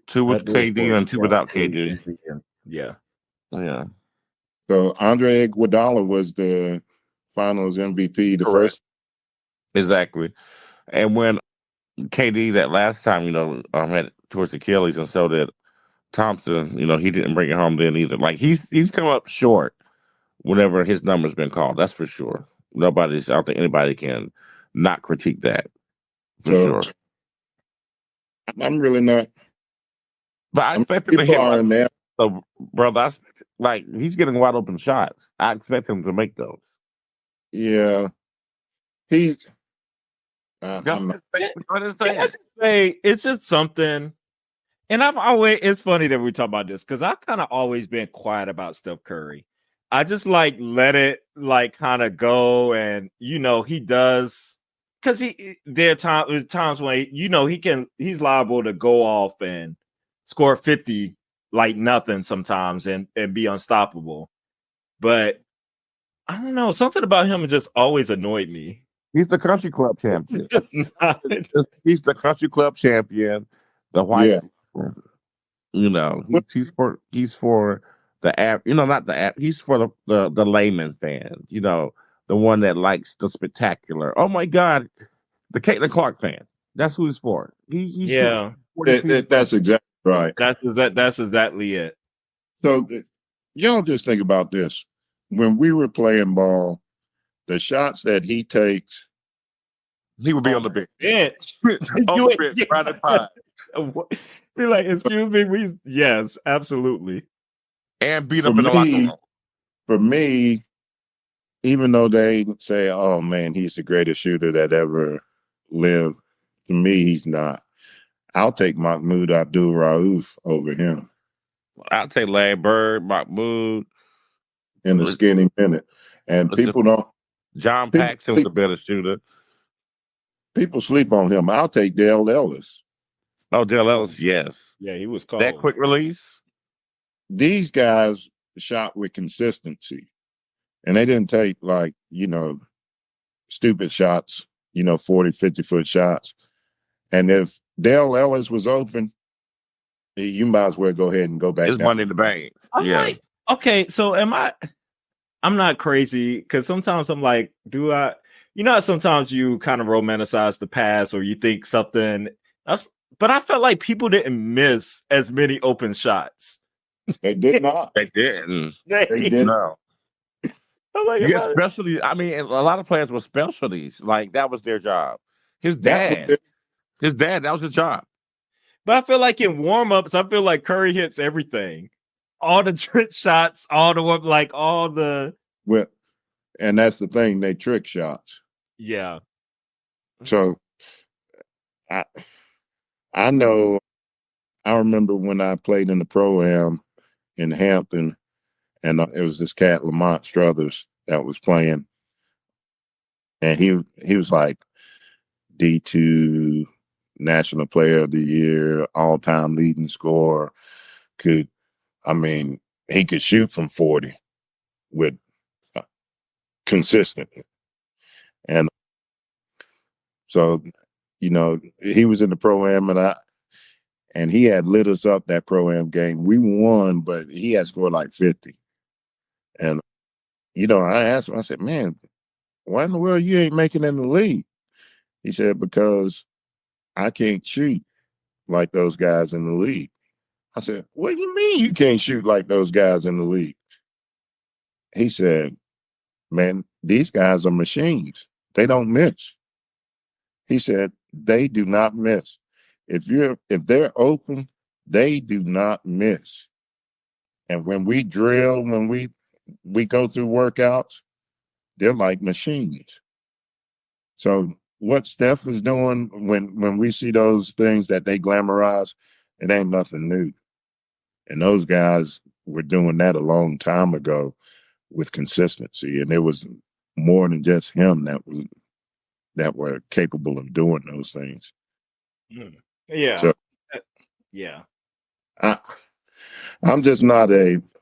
[SPEAKER 3] Two with KD and two without KD.
[SPEAKER 1] Yeah.
[SPEAKER 3] Yeah.
[SPEAKER 2] So Andre Iguodala was the Finals MVP, the first.
[SPEAKER 3] Exactly. And when KD that last time, had towards Achilles, and so did Thompson, he didn't bring it home then either. Like he's come up short whenever his number's been called. That's for sure. I don't think anybody can not critique that. For sure.
[SPEAKER 2] I'm really not.
[SPEAKER 3] But I expect him to hit there. So, brother, he's getting wide open shots. I expect him to make those.
[SPEAKER 2] Yeah. He's
[SPEAKER 1] it's just something. And it's funny that we talk about this because I've kind of always been quiet about Steph Curry. I just let it kind of go, and he does because there are times when he's liable to go off and score 50 like nothing sometimes and be unstoppable. But I don't know, something about him just always annoyed me.
[SPEAKER 3] He's the country club champion. He's the country club champion. The white, he's for the app. Not the app. He's for the layman fan. The one that likes the spectacular. Oh my God, the Caitlin Clark fan. That's who he's for.
[SPEAKER 2] That's exactly right.
[SPEAKER 1] That's exactly it.
[SPEAKER 2] So y'all just think about this. When we were playing ball, the shots that he takes,
[SPEAKER 3] he would be on the bench.
[SPEAKER 1] Right at five. Be like, excuse me, yes, absolutely.
[SPEAKER 3] And beat up in the locker room.
[SPEAKER 2] For me, even though they say, oh man, he's the greatest shooter that ever lived, to me, he's not. I'll take Mahmoud Abdul-Rauf over him.
[SPEAKER 3] I'll take Larry Bird, Mahmoud.
[SPEAKER 2] In a skinny minute. And people don't.
[SPEAKER 3] John Paxson's the better shooter.
[SPEAKER 2] People sleep on him. I'll take Dale Ellis.
[SPEAKER 3] Oh, Dale Ellis, yes.
[SPEAKER 1] Yeah, he was cold.
[SPEAKER 3] That quick release.
[SPEAKER 2] These guys shot with consistency. And they didn't take stupid shots, 40, 50-foot shots. And if Dale Ellis was open, you might as well go ahead and go back.
[SPEAKER 3] It's money in the bank.
[SPEAKER 1] Okay, so am I? I'm not crazy because sometimes I'm like, do I? You know, sometimes you kind of romanticize the past or you think something else, but I felt like people didn't miss as many open shots.
[SPEAKER 2] They did not.
[SPEAKER 3] They didn't.
[SPEAKER 2] They did.
[SPEAKER 3] No.
[SPEAKER 1] I'm like,
[SPEAKER 3] Yeah, specialty. I mean, a lot of players were specialties. Like that was their job. His
[SPEAKER 2] That was
[SPEAKER 3] dad, that was his job.
[SPEAKER 1] but I feel like in warm-ups, I feel like Curry hits everything. All the trick shots, all the like all the
[SPEAKER 2] well, and that's the thing, they trick shots.
[SPEAKER 1] yeah.
[SPEAKER 2] So I know I remember when I played in the pro-am in Hampton, and it was this cat Lamont Struthers that was playing, and he was like D2 National Player of the Year, all-time leading scorer. He could shoot from 40 with consistent. And so, he was in the pro-am, and he had lit us up that pro-am game. We won, but he had scored like 50. And, I asked him, I said, man, why in the world you ain't making it in the league? He said, because I can't shoot like those guys in the league. I said, what do you mean you can't shoot like those guys in the league? He said, man, these guys are machines. They don't miss. He said, they do not miss. If they're open, they do not miss. And when we drill, when we go through workouts, they're like machines. So what Steph is doing when we see those things that they glamorize, it ain't nothing new. And those guys were doing that a long time ago with consistency. And it was more than just him that were capable of doing those things.
[SPEAKER 1] Yeah.
[SPEAKER 2] So,
[SPEAKER 1] yeah.
[SPEAKER 2] I'm just not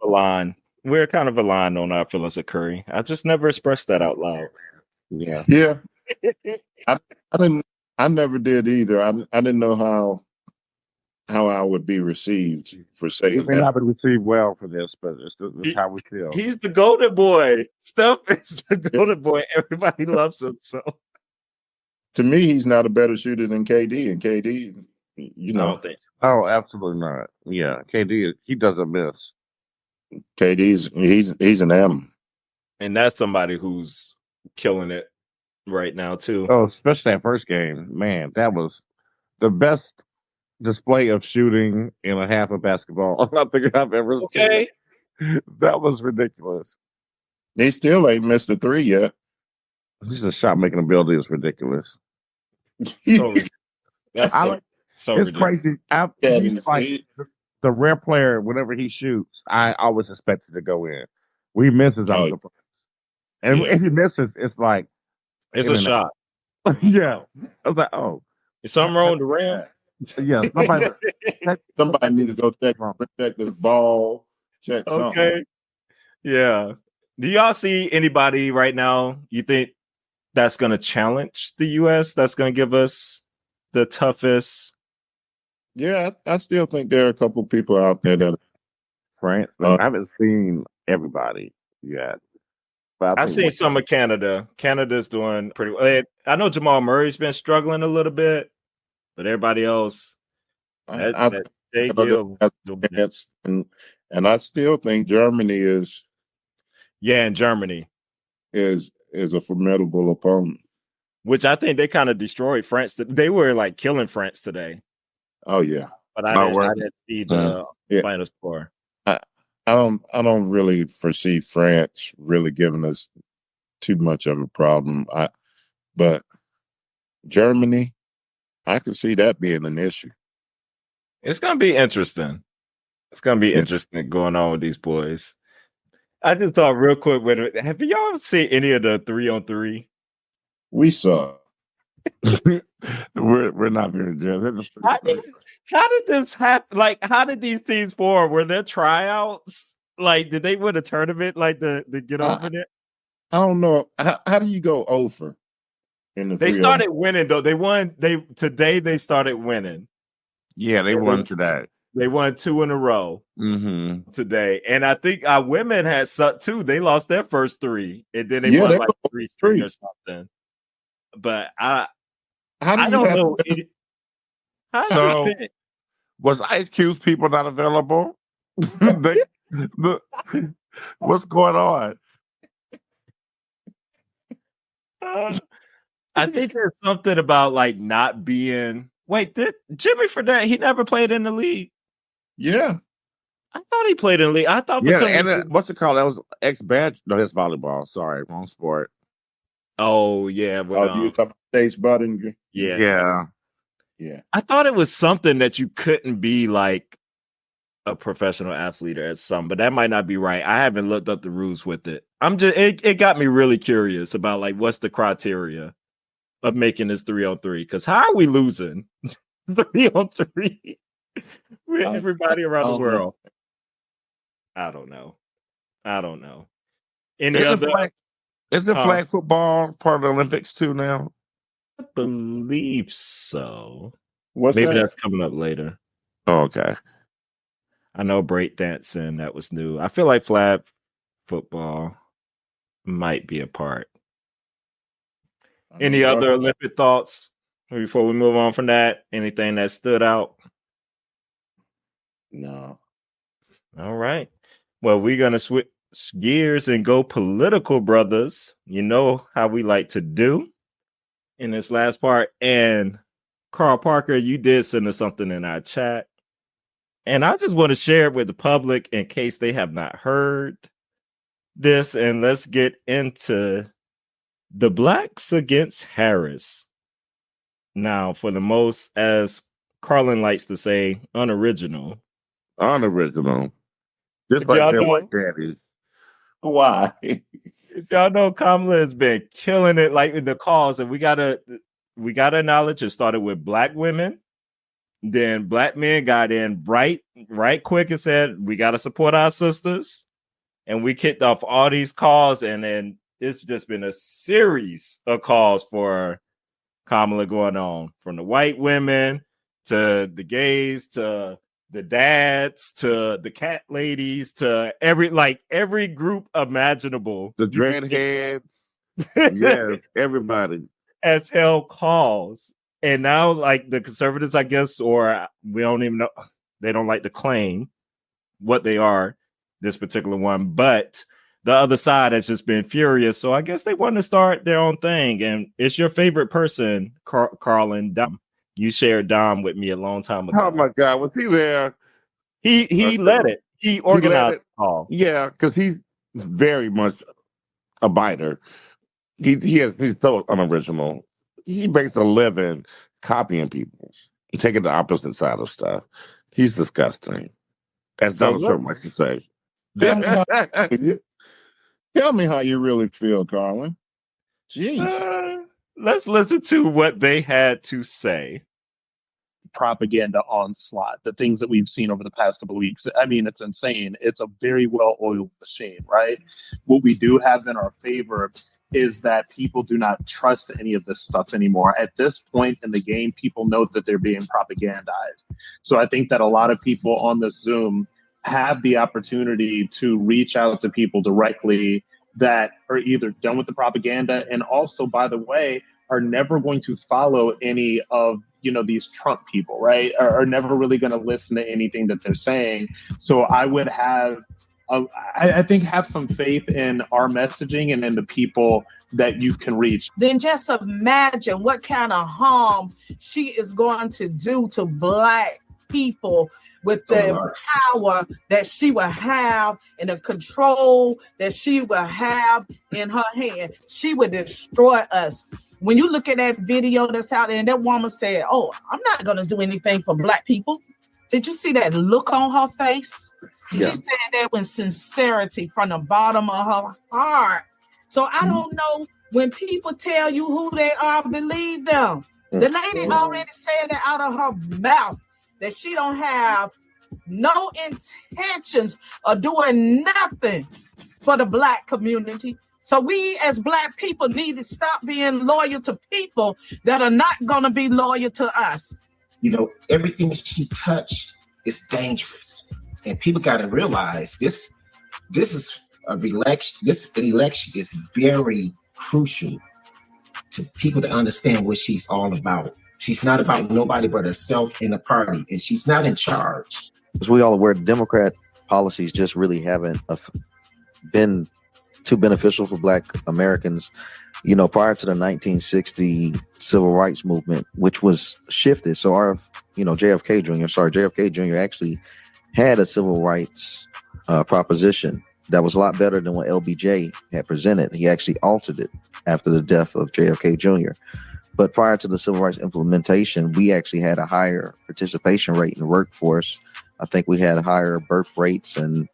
[SPEAKER 1] aligned. We're kind of aligned on our feelings of Curry. I just never expressed that out loud.
[SPEAKER 3] Yeah.
[SPEAKER 2] Yeah. I never did either. I didn't know how I would be received for saying
[SPEAKER 3] You may not be received well for this, but it's how we feel.
[SPEAKER 1] He's the golden boy. Steph is the golden boy. Everybody loves him. So
[SPEAKER 2] to me, he's not a better shooter than KD. And KD,
[SPEAKER 1] I don't think so.
[SPEAKER 3] Oh, absolutely not. Yeah, KD, he doesn't miss.
[SPEAKER 2] KD's he's an animal.
[SPEAKER 1] And that's somebody who's killing it right now too.
[SPEAKER 3] Oh, especially that first game. Man, that was the best display of shooting in a half of basketball I think I've ever seen. That was ridiculous.
[SPEAKER 2] They still ain't missed a 3 yet.
[SPEAKER 3] His shot making ability is ridiculous.
[SPEAKER 1] So
[SPEAKER 3] it's crazy. He's like the rare player. Whenever he shoots, I always expect it to go in. We misses, I'm surprised. And if he misses, it's like
[SPEAKER 1] it's a shot.
[SPEAKER 3] Yeah, I was like, oh,
[SPEAKER 1] is something wrong with the rim?
[SPEAKER 3] Yeah,
[SPEAKER 2] somebody needs to go check this ball. Check something.
[SPEAKER 1] Okay. Yeah. Do y'all see anybody right now you think that's going to challenge the U.S., that's going to give us the toughest?
[SPEAKER 2] Yeah, I still think there are a couple people out there that
[SPEAKER 3] France. I haven't seen everybody yet. But
[SPEAKER 1] I've seen some of Canada. Canada's doing pretty well. I know Jamal Murray's been struggling a little bit, but everybody else,
[SPEAKER 2] and I still think Germany is.
[SPEAKER 1] Yeah, and Germany
[SPEAKER 2] is a formidable opponent.
[SPEAKER 1] Which I think they kind of destroyed France. They were like killing France today.
[SPEAKER 2] Oh yeah,
[SPEAKER 1] but I didn't see the final score.
[SPEAKER 2] I don't really foresee France really giving us too much of a problem. But Germany, I could see that being an issue.
[SPEAKER 1] It's gonna be interesting. It's gonna be interesting going on with these boys. I just thought real quick, have y'all seen any of the 3-on-3?
[SPEAKER 2] We saw.
[SPEAKER 3] we're not very good.
[SPEAKER 1] How did this happen? Like, how did these teams form? Were there tryouts? Like, did they win a tournament? Like the get over it?
[SPEAKER 2] I don't know. How do you go over in the?
[SPEAKER 1] They started winning though. They won. Today they started winning.
[SPEAKER 3] Yeah, they won today.
[SPEAKER 1] They won 2 in a row today. And I think our women had sucked too. They lost their first 3. And then they won like 3 straight or something. But I don't know.
[SPEAKER 3] So was Ice Cube's people not available? What's going on?
[SPEAKER 1] I think there's something about like not being. Wait, did Jimmy Fredette? He never played in the league.
[SPEAKER 2] Yeah,
[SPEAKER 1] I thought he played in the league. I thought for some reason.
[SPEAKER 3] What's it called? That was ex-badge. No, that's volleyball. Sorry, wrong sport.
[SPEAKER 1] Oh yeah, but,
[SPEAKER 2] you talking about Stace Budding?
[SPEAKER 1] Yeah. I thought it was something that you couldn't be like a professional athlete or something, but that might not be right. I haven't looked up the rules with it. It got me really curious about like what's the criteria of making this 3-on-3, because how are we losing 3-on-3 with everybody around the world? I don't know. Any other?
[SPEAKER 3] Is the flag football part of the Olympics too now?
[SPEAKER 1] I believe so.
[SPEAKER 2] Maybe
[SPEAKER 1] that's coming up later.
[SPEAKER 3] Oh, okay.
[SPEAKER 1] I know breakdancing, that was new. I feel like flag football might be a part. Any other Olympic thoughts before we move on from that? Anything that stood out?
[SPEAKER 2] No.
[SPEAKER 1] All right. Well, we're going to switch gears and go political, brothers. You know how we like to do in this last part. And Carl Parker, you did send us something in our chat. And I just want to share it with the public in case they have not heard this. And let's get into the Blacks against Harris. Now, for the most, as Carlon likes to say, unoriginal.
[SPEAKER 3] Just like their white daddies.
[SPEAKER 2] Why?
[SPEAKER 1] Y'all know Kamala has been killing it like in the cause, and we gotta acknowledge it started with black women. Then black men got in right quick and said, we got to support our sisters. And we kicked off all these calls. And then it's just been a series of calls for Kamala going on, from the white women to the gays to the dads to the cat ladies to every group imaginable.
[SPEAKER 3] The dreadheads. Yes, everybody
[SPEAKER 1] has held calls. And now, like the conservatives, I guess, or we don't even know, they don't like to claim what they are, this particular one. But the other side has just been furious. So I guess they want to start their own thing. And it's your favorite person, Carlon, Dom. You shared Dom with me a long time ago.
[SPEAKER 3] Oh, my God. Was he there?
[SPEAKER 1] He led it. He organized the call.
[SPEAKER 3] Yeah, because he's very much a biter. He's so unoriginal. He makes a living copying people and taking the opposite side of stuff. He's disgusting. As Donald Trump likes to say.
[SPEAKER 2] Tell me how you really feel, Carlon. Jeez.
[SPEAKER 1] Let's listen to what they had to say.
[SPEAKER 4] Propaganda onslaught, the things that we've seen over the past couple of weeks. I mean, it's insane. It's a very well-oiled machine, right? What we do have in our favor is that people do not trust any of this stuff anymore. At this point in the game, people know that they're being propagandized. So I think that a lot of people on this Zoom have the opportunity to reach out to people directly that are either done with the propaganda and also, by the way, are never going to follow any of these Trump people, right? Are never really going to listen to anything that they're saying. So I would have some faith in our messaging and in the people that you can reach.
[SPEAKER 5] Then just imagine what kind of harm she is going to do to Black people with the power that she will have and the control that she will have in her hand. She will destroy us. When you look at that video that's out there, and that woman said, "Oh, I'm not going to do anything for Black people." Did you see that look on her face? Yeah. She said that with sincerity from the bottom of her heart. So I don't know, when people tell you who they are, believe them. The lady already said that out of her mouth, that she don't have no intentions of doing nothing for the Black community. So we as Black people need to stop being loyal to people that are not going to be loyal to us.
[SPEAKER 6] Everything she touched it's dangerous. And people got to realize this is a election. This election is very crucial to people to understand what she's all about. She's not about nobody but herself and the party, and she's not in charge.
[SPEAKER 7] As we all aware, Democrat policies just really haven't been too beneficial for Black Americans. You know, prior to the 1960 civil rights movement, which was shifted. So JFK Jr. actually had a civil rights proposition that was a lot better than what LBJ had presented. He actually altered it after the death of JFK Jr. But prior to the civil rights implementation, we actually had a higher participation rate in the workforce. I think we had higher birth rates, and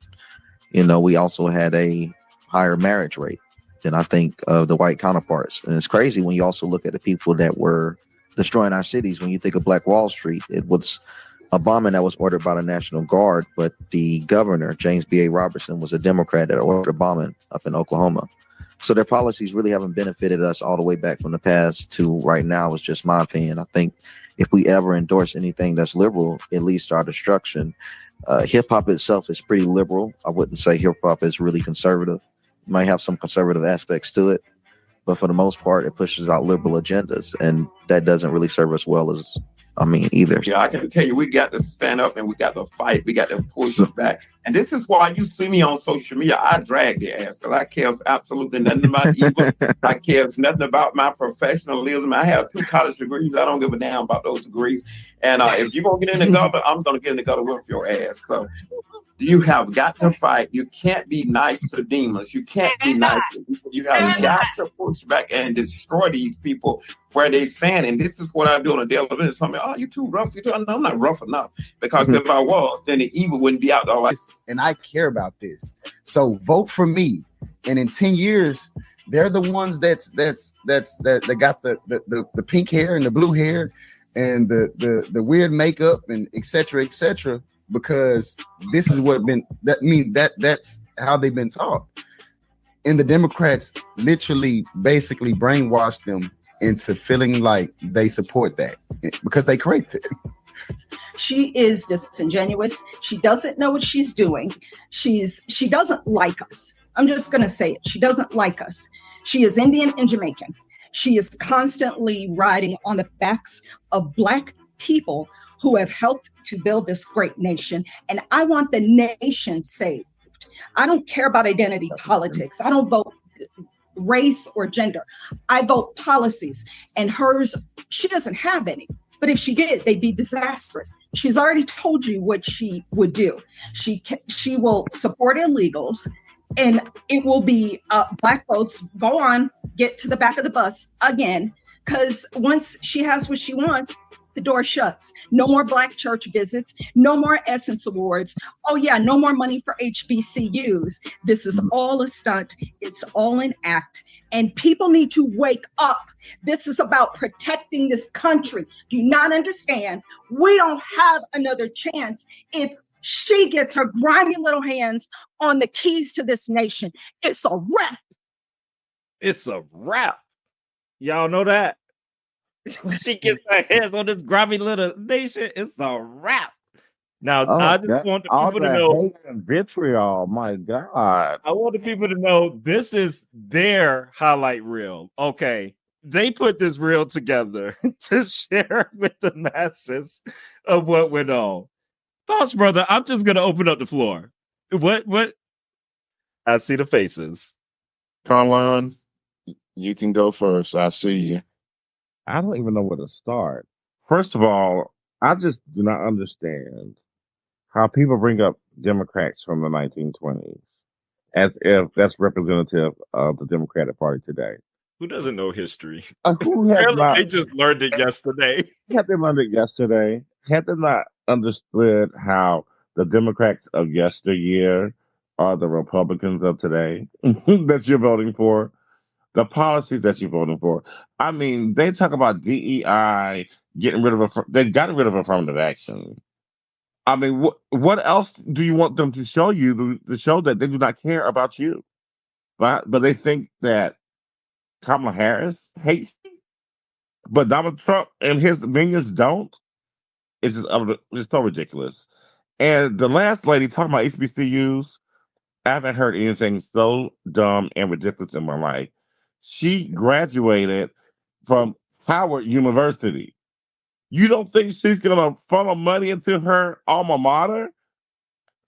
[SPEAKER 7] we also had a higher marriage rate than I think of the white counterparts. And it's crazy when you also look at the people that were destroying our cities. When you think of Black Wall Street, it was a bombing that was ordered by the National Guard, but the governor, James B.A. Robertson, was a Democrat that ordered a bombing up in Oklahoma. So their policies really haven't benefited us all the way back from the past to right now, is just my opinion. I think if we ever endorse anything that's liberal, it leads to our destruction. Hip hop itself is pretty liberal. I wouldn't say hip hop is really conservative. It might have some conservative aspects to it, but for the most part, it pushes out liberal agendas, and that doesn't really serve us well either.
[SPEAKER 8] Yeah, I can tell you, we got to stand up and we got to fight. We got to push it back. And this is why you see me on social media. I drag the ass because I care absolutely nothing about evil. I care nothing about my professionalism. I have 2 college degrees. I don't give a damn about those degrees. And if you're going to get in the gutter, I'm going to get in the gutter with your ass. So you have got to fight. You can't be nice to demons. You can't be nice to people. You have got to push back and destroy these people where they stand. And this is what I do on a daily basis. Somebody, oh, you're too rough. I'm not rough enough. Because if I was, then the evil wouldn't be out there.
[SPEAKER 9] And I care about this. So vote for me. And in 10 years, they're the ones that got the pink hair and the blue hair and the weird makeup and et cetera, because this is that's how they've been taught. And the Democrats literally basically brainwashed them into feeling like they support that because they create it.
[SPEAKER 10] She is disingenuous. She doesn't know what she's doing. She doesn't like us. I'm just going to say it. She doesn't like us. She is Indian and Jamaican. She is constantly riding on the backs of Black people who have helped to build this great nation. And I want the nation saved. I don't care about identity politics. I don't vote race or gender. I vote policies. And hers, she doesn't have any. But if she did, they'd be disastrous. She's already told you what she would do. She will support illegals, and it will be Black votes go on, get to the back of the bus again, because once she has what she wants, the door shuts. No more Black church visits, no more Essence Awards. Oh yeah, no more money for HBCUs. This is all a stunt. It's all an act. And people need to wake up. This is about protecting this country. Do you not understand? We don't have another chance if she gets her grimy little hands on the keys to this nation. It's a wrap.
[SPEAKER 1] It's a wrap. Y'all know that? She gets her hands on this grimy little nation. It's a wrap. Now, I just want the people to know.
[SPEAKER 3] Vitriol, my God.
[SPEAKER 1] I want the people to know this is their highlight reel. Okay. They put this reel together to share with the masses of what went on. Thoughts, brother? I'm just going to open up the floor. What? I see the faces.
[SPEAKER 2] Carlon, you can go first. I see you.
[SPEAKER 3] I don't even know where to start. First of all, I just do not understand how people bring up Democrats from the 1920s as if that's representative of the Democratic Party today.
[SPEAKER 1] Who doesn't know history?
[SPEAKER 3] They
[SPEAKER 1] just learned it yesterday.
[SPEAKER 3] Had they learned it yesterday? Had they not understood how the Democrats of yesteryear are the Republicans of today that you're voting for? The policies that you're voting for. I mean, they talk about DEI, they got rid of affirmative action. I mean, what else do you want them to show you to show that they do not care about you? But they think that Kamala Harris hates you, but Donald Trump and his minions don't. It's so ridiculous. And the last lady talking about HBCUs, I haven't heard anything so dumb and ridiculous in my life. She graduated from Howard University. You don't think she's gonna funnel money into her alma mater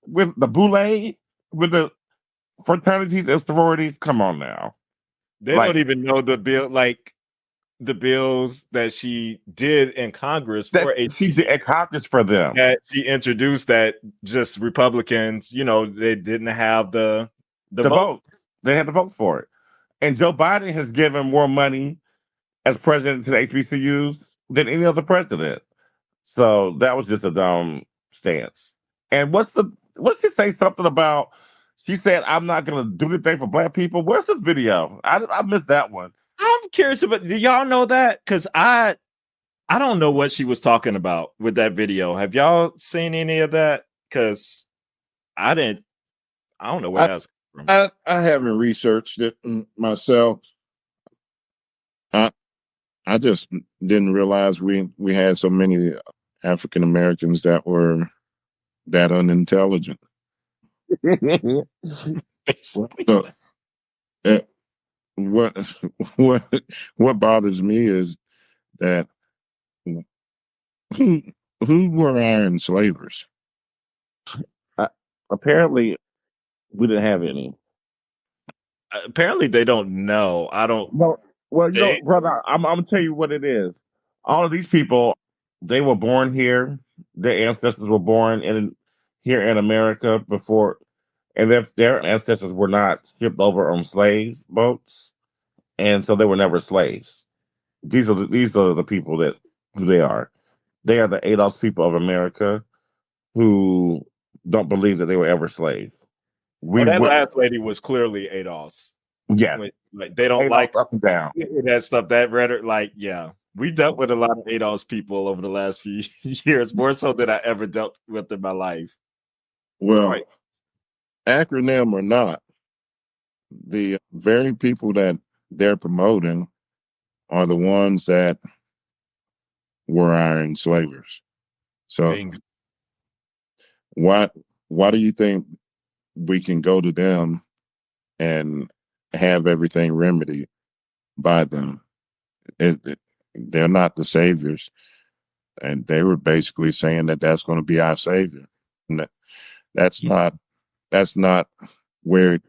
[SPEAKER 3] with the boule, with the fraternities and sororities? Come on now.
[SPEAKER 1] They
[SPEAKER 3] Like,
[SPEAKER 1] don't even know the bill, like the bills that she did in Congress
[SPEAKER 3] that
[SPEAKER 1] for
[SPEAKER 3] she did a caucus for them.
[SPEAKER 1] that she introduced that just Republicans, they didn't have the vote.
[SPEAKER 3] They had to vote for it. And Joe Biden has given more money as president to the HBCUs than any other president. So that was just a dumb stance. And what did she say something about? She said, I'm not going to do anything for black people. Where's the video? I missed that one.
[SPEAKER 1] I'm curious about, do y'all know that? Because I don't know what she was talking about with that video. Have y'all seen any of that? Because I don't know where that's from.
[SPEAKER 2] I haven't researched it myself. I just didn't realize we had so many African Americans that were that unintelligent. So, what bothers me is that who were our enslavers?
[SPEAKER 3] Apparently, we didn't have any.
[SPEAKER 1] Apparently, they don't know. I don't.
[SPEAKER 3] Well, brother, I'm gonna tell you what it is. All of these people, they were born here. Their ancestors were born here in America before, and their ancestors were not shipped over on slaves boats, and so they were never slaves. These are the people who they are. They are the Adolf people of America who don't believe that they were ever slaves.
[SPEAKER 1] That last lady was clearly Adolf's.
[SPEAKER 3] Yeah,
[SPEAKER 1] like they don't
[SPEAKER 3] Adolf
[SPEAKER 1] like
[SPEAKER 3] up and down
[SPEAKER 1] that stuff. That rhetoric, we dealt with a lot of Adolf's people over the last few years, more so than I ever dealt with in my life.
[SPEAKER 2] Well, acronym or not, the very people that they're promoting are the ones that were our enslavers. So why do you think we can go to them and have everything remedied by them? They're not the saviors, and they were basically saying that that's going to be our savior. And that's not where it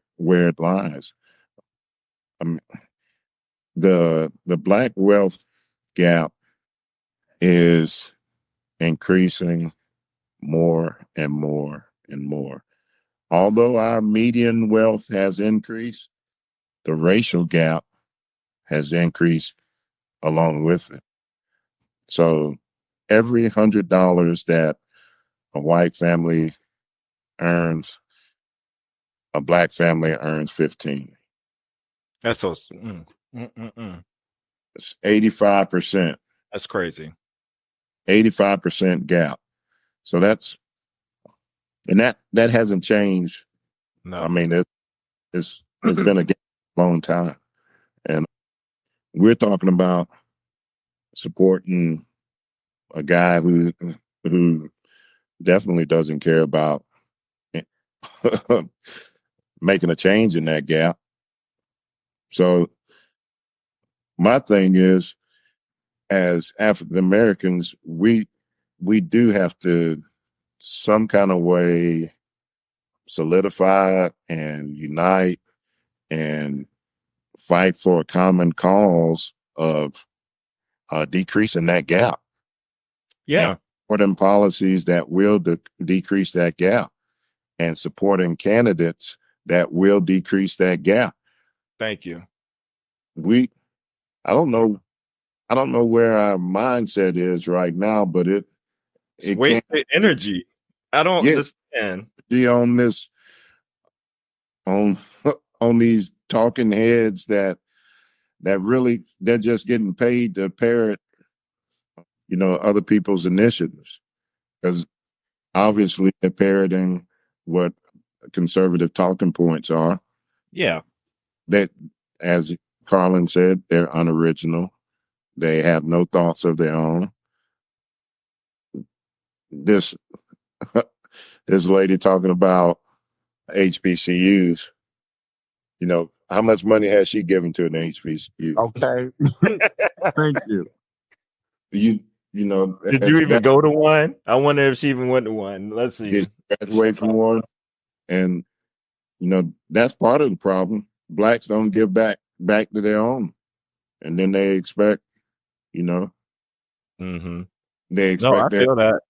[SPEAKER 2] lies. I mean, the black wealth gap is increasing more and more and more. Although our median wealth has increased, the racial gap has increased along with it. So every $100 that a white family earns, a black family earns 15.
[SPEAKER 1] That's so.
[SPEAKER 2] It's 85%.
[SPEAKER 1] That's crazy.
[SPEAKER 2] 85% gap. So that hasn't changed.
[SPEAKER 1] No.
[SPEAKER 2] I mean, it's been a long time, and we're talking about supporting a guy who definitely doesn't care about making a change in that gap. So my thing is, as African Americans, we do have to some kind of way solidify and unite and fight for a common cause of decreasing that gap.
[SPEAKER 1] Yeah.
[SPEAKER 2] Supporting policies that will decrease that gap, and supporting candidates that will decrease that gap.
[SPEAKER 1] Thank you.
[SPEAKER 2] I don't know where our mindset is right now, but it
[SPEAKER 1] wasted energy. I don't understand.
[SPEAKER 2] On this, on these talking heads that really they're just getting paid to parrot, other people's initiatives, because obviously they're parroting what conservative talking points are.
[SPEAKER 1] Yeah.
[SPEAKER 2] That, as Carlon said, they're unoriginal. They have no thoughts of their own. This this lady talking about HBCUs. You know, how much money has she given to an HBCU?
[SPEAKER 3] Okay. Thank you.
[SPEAKER 2] You know,
[SPEAKER 1] Did you even go to one? I wonder if she even went to one. Let's see.
[SPEAKER 2] Did she graduate from one? And you know, that's part of the problem. Blacks don't give back to their own, and then they expect, you know, they expect
[SPEAKER 1] I feel that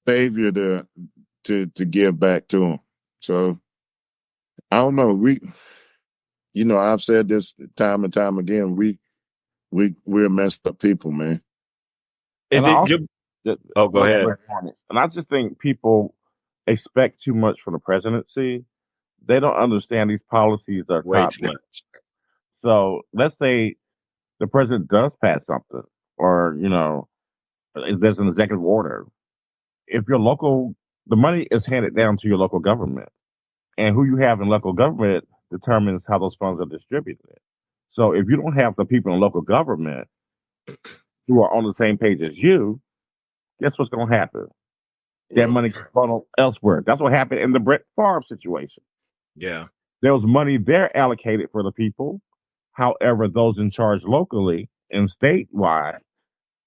[SPEAKER 2] savior to give back to them. So I don't know. You know, I've said this time and time again. We're messed up people, man.
[SPEAKER 3] And
[SPEAKER 1] go ahead.
[SPEAKER 3] And I just think people expect too much from the presidency. They don't understand these policies are
[SPEAKER 1] way too much.
[SPEAKER 3] So let's say the president does pass something, or you know, there's an executive order. If your local, the money is handed down to your local government, and who you have in local government determines how those funds are distributed. So if you don't have the people in local government who are on the same page as you, guess what's going to happen? That money gets funneled elsewhere. That's what happened in the Brett Favre situation.
[SPEAKER 1] Yeah.
[SPEAKER 3] There was money there allocated for the people. However, those in charge locally and statewide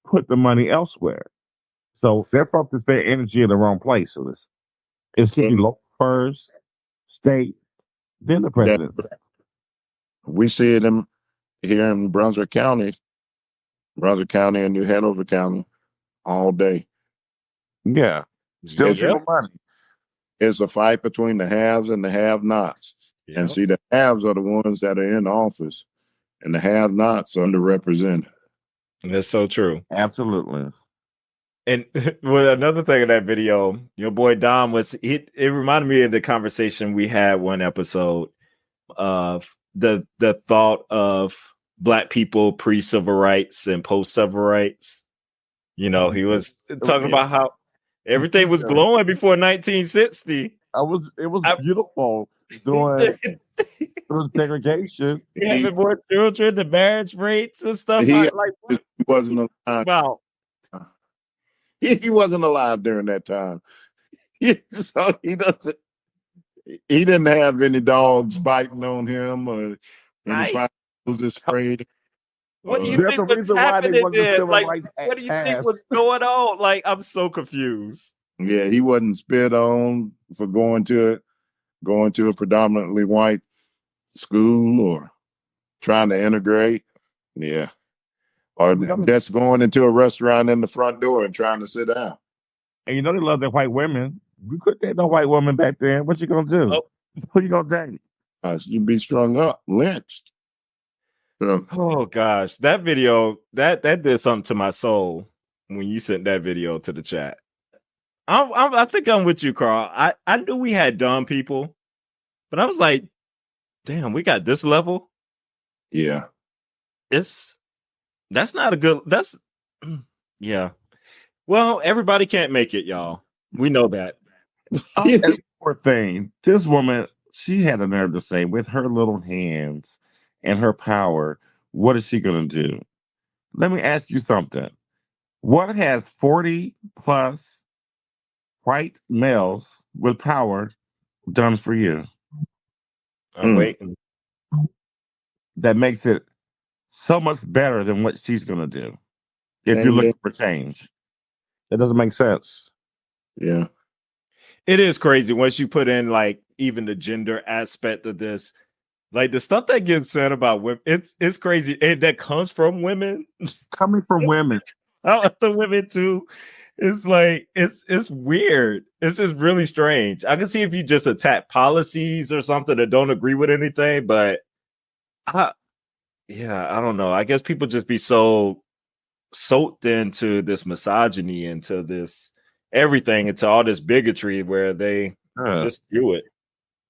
[SPEAKER 3] put the money elsewhere. So they're focused their energy in the wrong place. So it should be local first, state, then the president.
[SPEAKER 2] We see it here in Brunswick County and New Hanover County all day.
[SPEAKER 3] Yeah. Still giving money.
[SPEAKER 2] It's a fight between the haves and the have-nots. Yep. And see, the haves are the ones that are in office, and the have-nots are underrepresented.
[SPEAKER 1] That's so true.
[SPEAKER 3] Absolutely.
[SPEAKER 1] And well, another thing in that video, your boy Dom it reminded me of the conversation we had one episode of the thought of Black people pre-civil rights and post-civil rights. You know, he was talking about how everything was glowing before 1960.
[SPEAKER 3] It was beautiful during segregation.
[SPEAKER 1] Having more children, the marriage rates and stuff.
[SPEAKER 2] He wasn't alive.
[SPEAKER 1] Wow.
[SPEAKER 2] He wasn't alive during that time. So he didn't have any dogs biting on him or any fires sprayed.
[SPEAKER 1] What do you think was happening there? Like, what do you think was going on? Like, I'm so confused.
[SPEAKER 2] Yeah, he wasn't spit on for going to a predominantly white school or trying to integrate. Yeah. Or just going into a restaurant in the front door and trying to sit down.
[SPEAKER 3] And you know they love their white women. You couldn't date no white woman back then. What you gonna do?
[SPEAKER 1] Oh.
[SPEAKER 3] Who you gonna date?
[SPEAKER 2] You'd be strung up, lynched. So,
[SPEAKER 1] oh gosh, that video that did something to my soul when you sent that video to the chat. I think I'm with you, Carl. I knew we had dumb people, but I was like, damn, we got this level.
[SPEAKER 2] Yeah,
[SPEAKER 1] that's not a good. That's yeah. Well, everybody can't make it, y'all. We know that.
[SPEAKER 3] Poor thing. This woman, she had the nerve to say, with her little hands and her power, what is she going to do? Let me ask you something. What has 40 plus white males with power done for you?
[SPEAKER 1] I'm waiting.
[SPEAKER 3] That makes it so much better than what she's going to do if you're looking for change. It doesn't make sense.
[SPEAKER 2] Yeah.
[SPEAKER 1] It is crazy once you put in like even the gender aspect of this. Like the stuff that gets said about women, it's crazy. And that comes from women.
[SPEAKER 3] Coming from women.
[SPEAKER 1] The women too. It's like it's weird. It's just really strange. I can see if you just attack policies or something that don't agree with anything, but I don't know. I guess people just be so soaked into this misogyny, into this everything, into all this bigotry where they just do it.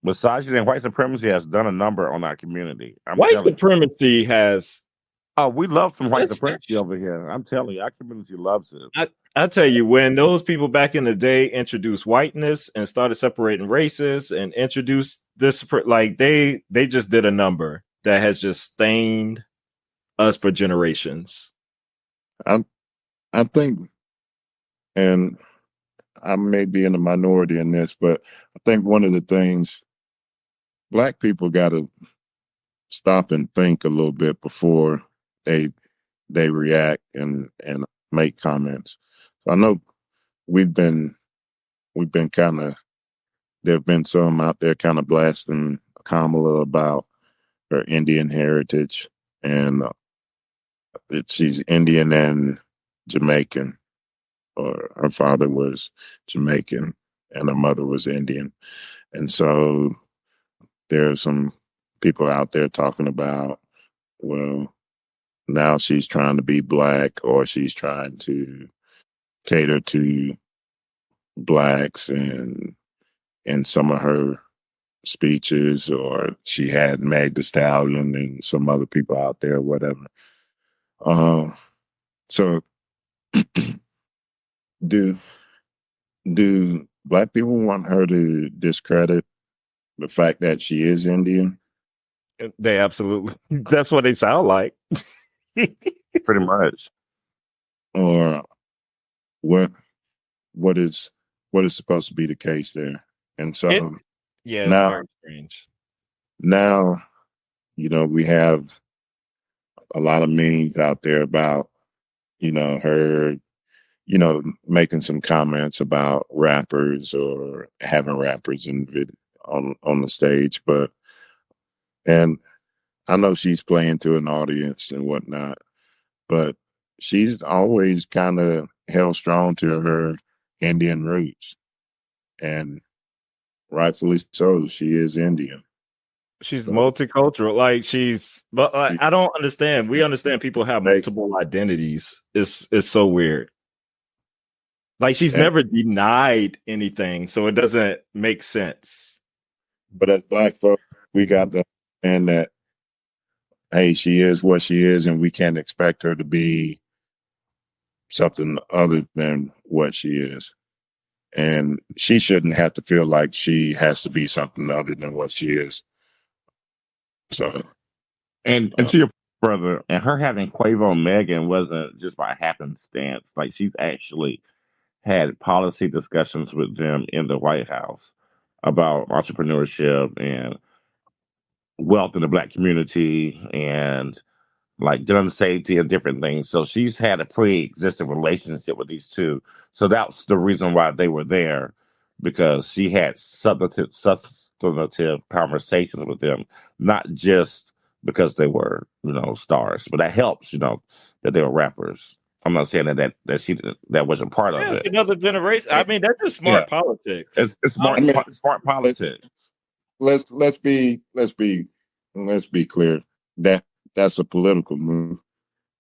[SPEAKER 3] Misogyny and white supremacy has done a number on our community.
[SPEAKER 1] White supremacy has.
[SPEAKER 3] Oh, we love some white supremacy over here. I'm telling you, our community loves it.
[SPEAKER 1] I tell you, when those people back in the day introduced whiteness and started separating races and introduced this, like they just did a number that has just stained us for generations.
[SPEAKER 2] I think, and I may be in the minority in this, but I think one of the things Black people got to stop and think a little bit before they react and make comments. So I know we've been kind of, there have been some out there kind of blasting Kamala about her Indian heritage, and she's Indian and Jamaican, or her father was Jamaican and her mother was Indian. And so there's some people out there talking about, well, now she's trying to be Black, or she's trying to cater to Blacks and in some of her speeches, or she had Meg Thee Stallion and some other people out there, whatever. So do Black people want her to discredit the fact that she is Indian?
[SPEAKER 1] They absolutely, that's what they sound like.
[SPEAKER 3] Pretty much.
[SPEAKER 2] Or what is supposed to be the case there? And so
[SPEAKER 1] it's
[SPEAKER 2] now,
[SPEAKER 1] very strange.
[SPEAKER 2] Now, we have a lot of memes out there about, her, making some comments about rappers or having rappers on the stage, and I know she's playing to an audience and whatnot, but she's always kind of held strong to her Indian roots, and rightfully so. She is Indian.
[SPEAKER 1] She's multicultural. But I don't understand. We understand people have multiple identities. It's so weird. Like, she's never denied anything, so it doesn't make sense.
[SPEAKER 2] But as Black folks, we got to understand that, hey, she is what she is, and we can't expect her to be something other than what she is. And she shouldn't have to feel like she has to be something other than what she is. So,
[SPEAKER 3] and to your brother, and her having Quavo and Megan wasn't just by happenstance. Like, she's actually had policy discussions with them in the White House about entrepreneurship and wealth in the Black community and like gun safety and different things. So she's had a pre-existing relationship with these two. So that's the reason why they were there, because she had substantive conversations with them, not just because they were, stars. But that helps, that they were rappers. I'm not saying that wasn't part of it.
[SPEAKER 1] Another generation. I mean, that's just smart politics.
[SPEAKER 3] It's smart politics.
[SPEAKER 2] Let's be clear that that's a political move.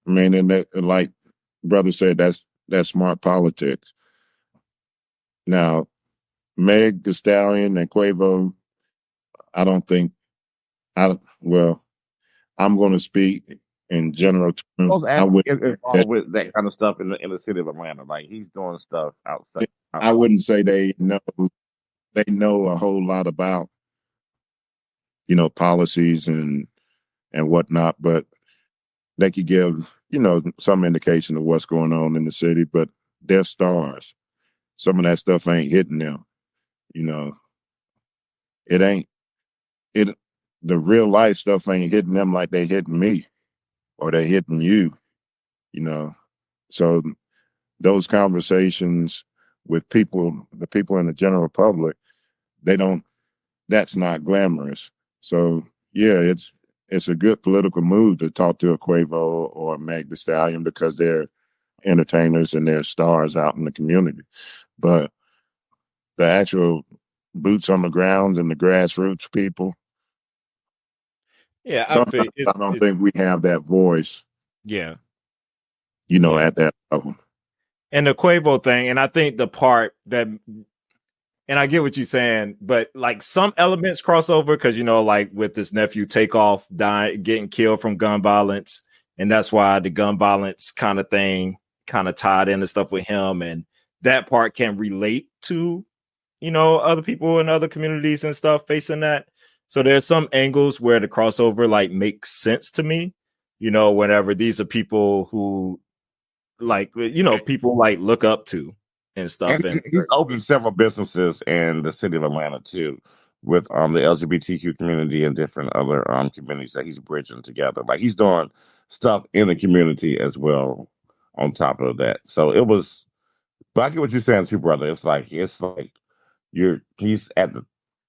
[SPEAKER 2] I mean, and that, like brother said, that's smart politics. Now, Meg Thee Stallion and Quavo, I'm going to speak in general terms.
[SPEAKER 3] I would involved with that kind of stuff in the city of Atlanta. Like, he's doing stuff outside.
[SPEAKER 2] I wouldn't say they know a whole lot about, policies and whatnot, but they could give, some indication of what's going on in the city. But they're stars. Some of that stuff ain't hitting them. It ain't. The real life stuff ain't hitting them like they hitting me, or they hitting you. So those conversations with the people in the general public, that's not glamorous. So yeah, it's a good political move to talk to a Quavo or Meg Thee Stallion, because they're entertainers and they're stars out in the community. But the actual boots on the ground and the grassroots people, I don't think we have that voice.
[SPEAKER 1] Yeah.
[SPEAKER 2] At that level.
[SPEAKER 1] And the Quavo thing, and I think the part that, and I get what you're saying, but like some elements cross over, because like with this nephew Takeoff dying, getting killed from gun violence, and that's why the gun violence kind of thing kind of tied into stuff with him, and that part can relate to other people in other communities and stuff facing that. So there's some angles where the crossover like makes sense to me, whenever these are people who like people like look up to, and stuff.
[SPEAKER 3] And he's opened several businesses in the city of Atlanta too, with the LGBTQ community and different other communities that he's bridging together. Like he's doing stuff in the community as well on top of that. So it was, but I get what you're saying too, brother. It's like he's at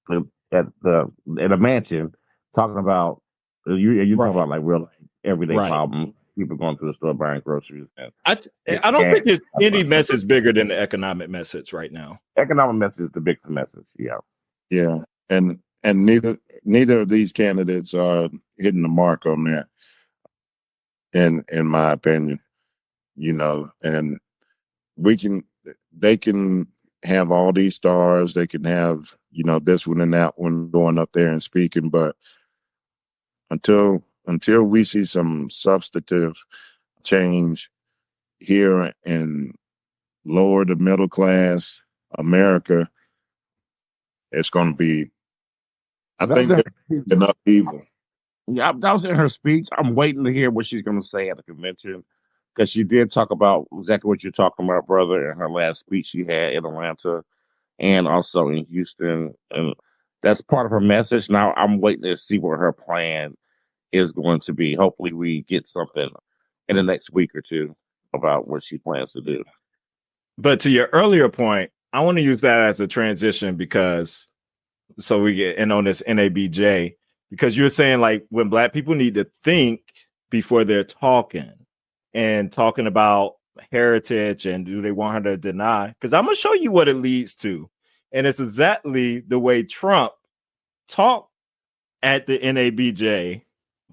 [SPEAKER 3] in a mansion talking about you're talking about like real everyday problems. People going to the store buying groceries.
[SPEAKER 1] I don't think there's any message bigger than the economic message right now.
[SPEAKER 3] Economic message is the biggest message. Yeah.
[SPEAKER 2] Yeah. And neither of these candidates are hitting the mark on that, in my opinion. And they can have all these stars, they can have, this one and that one going up there and speaking, but until we see some substantive change here in lower to middle class America, it's going to be, I think, an upheaval.
[SPEAKER 3] Yeah, that was in her speech. I'm waiting to hear what she's going to say at the convention, because she did talk about exactly what you're talking about, brother, in her last speech she had in Atlanta and also in Houston. And that's part of her message. Now I'm waiting to see what her plan is going to be. Hopefully we get something in the next week or two about what she plans to do.
[SPEAKER 1] But to your earlier point, I want to use that as a transition so we get in on this NABJ, because you're saying like when Black people need to think before they're talking about heritage and do they want her to deny? Because I'm going to show you what it leads to. And it's exactly the way Trump talked at the NABJ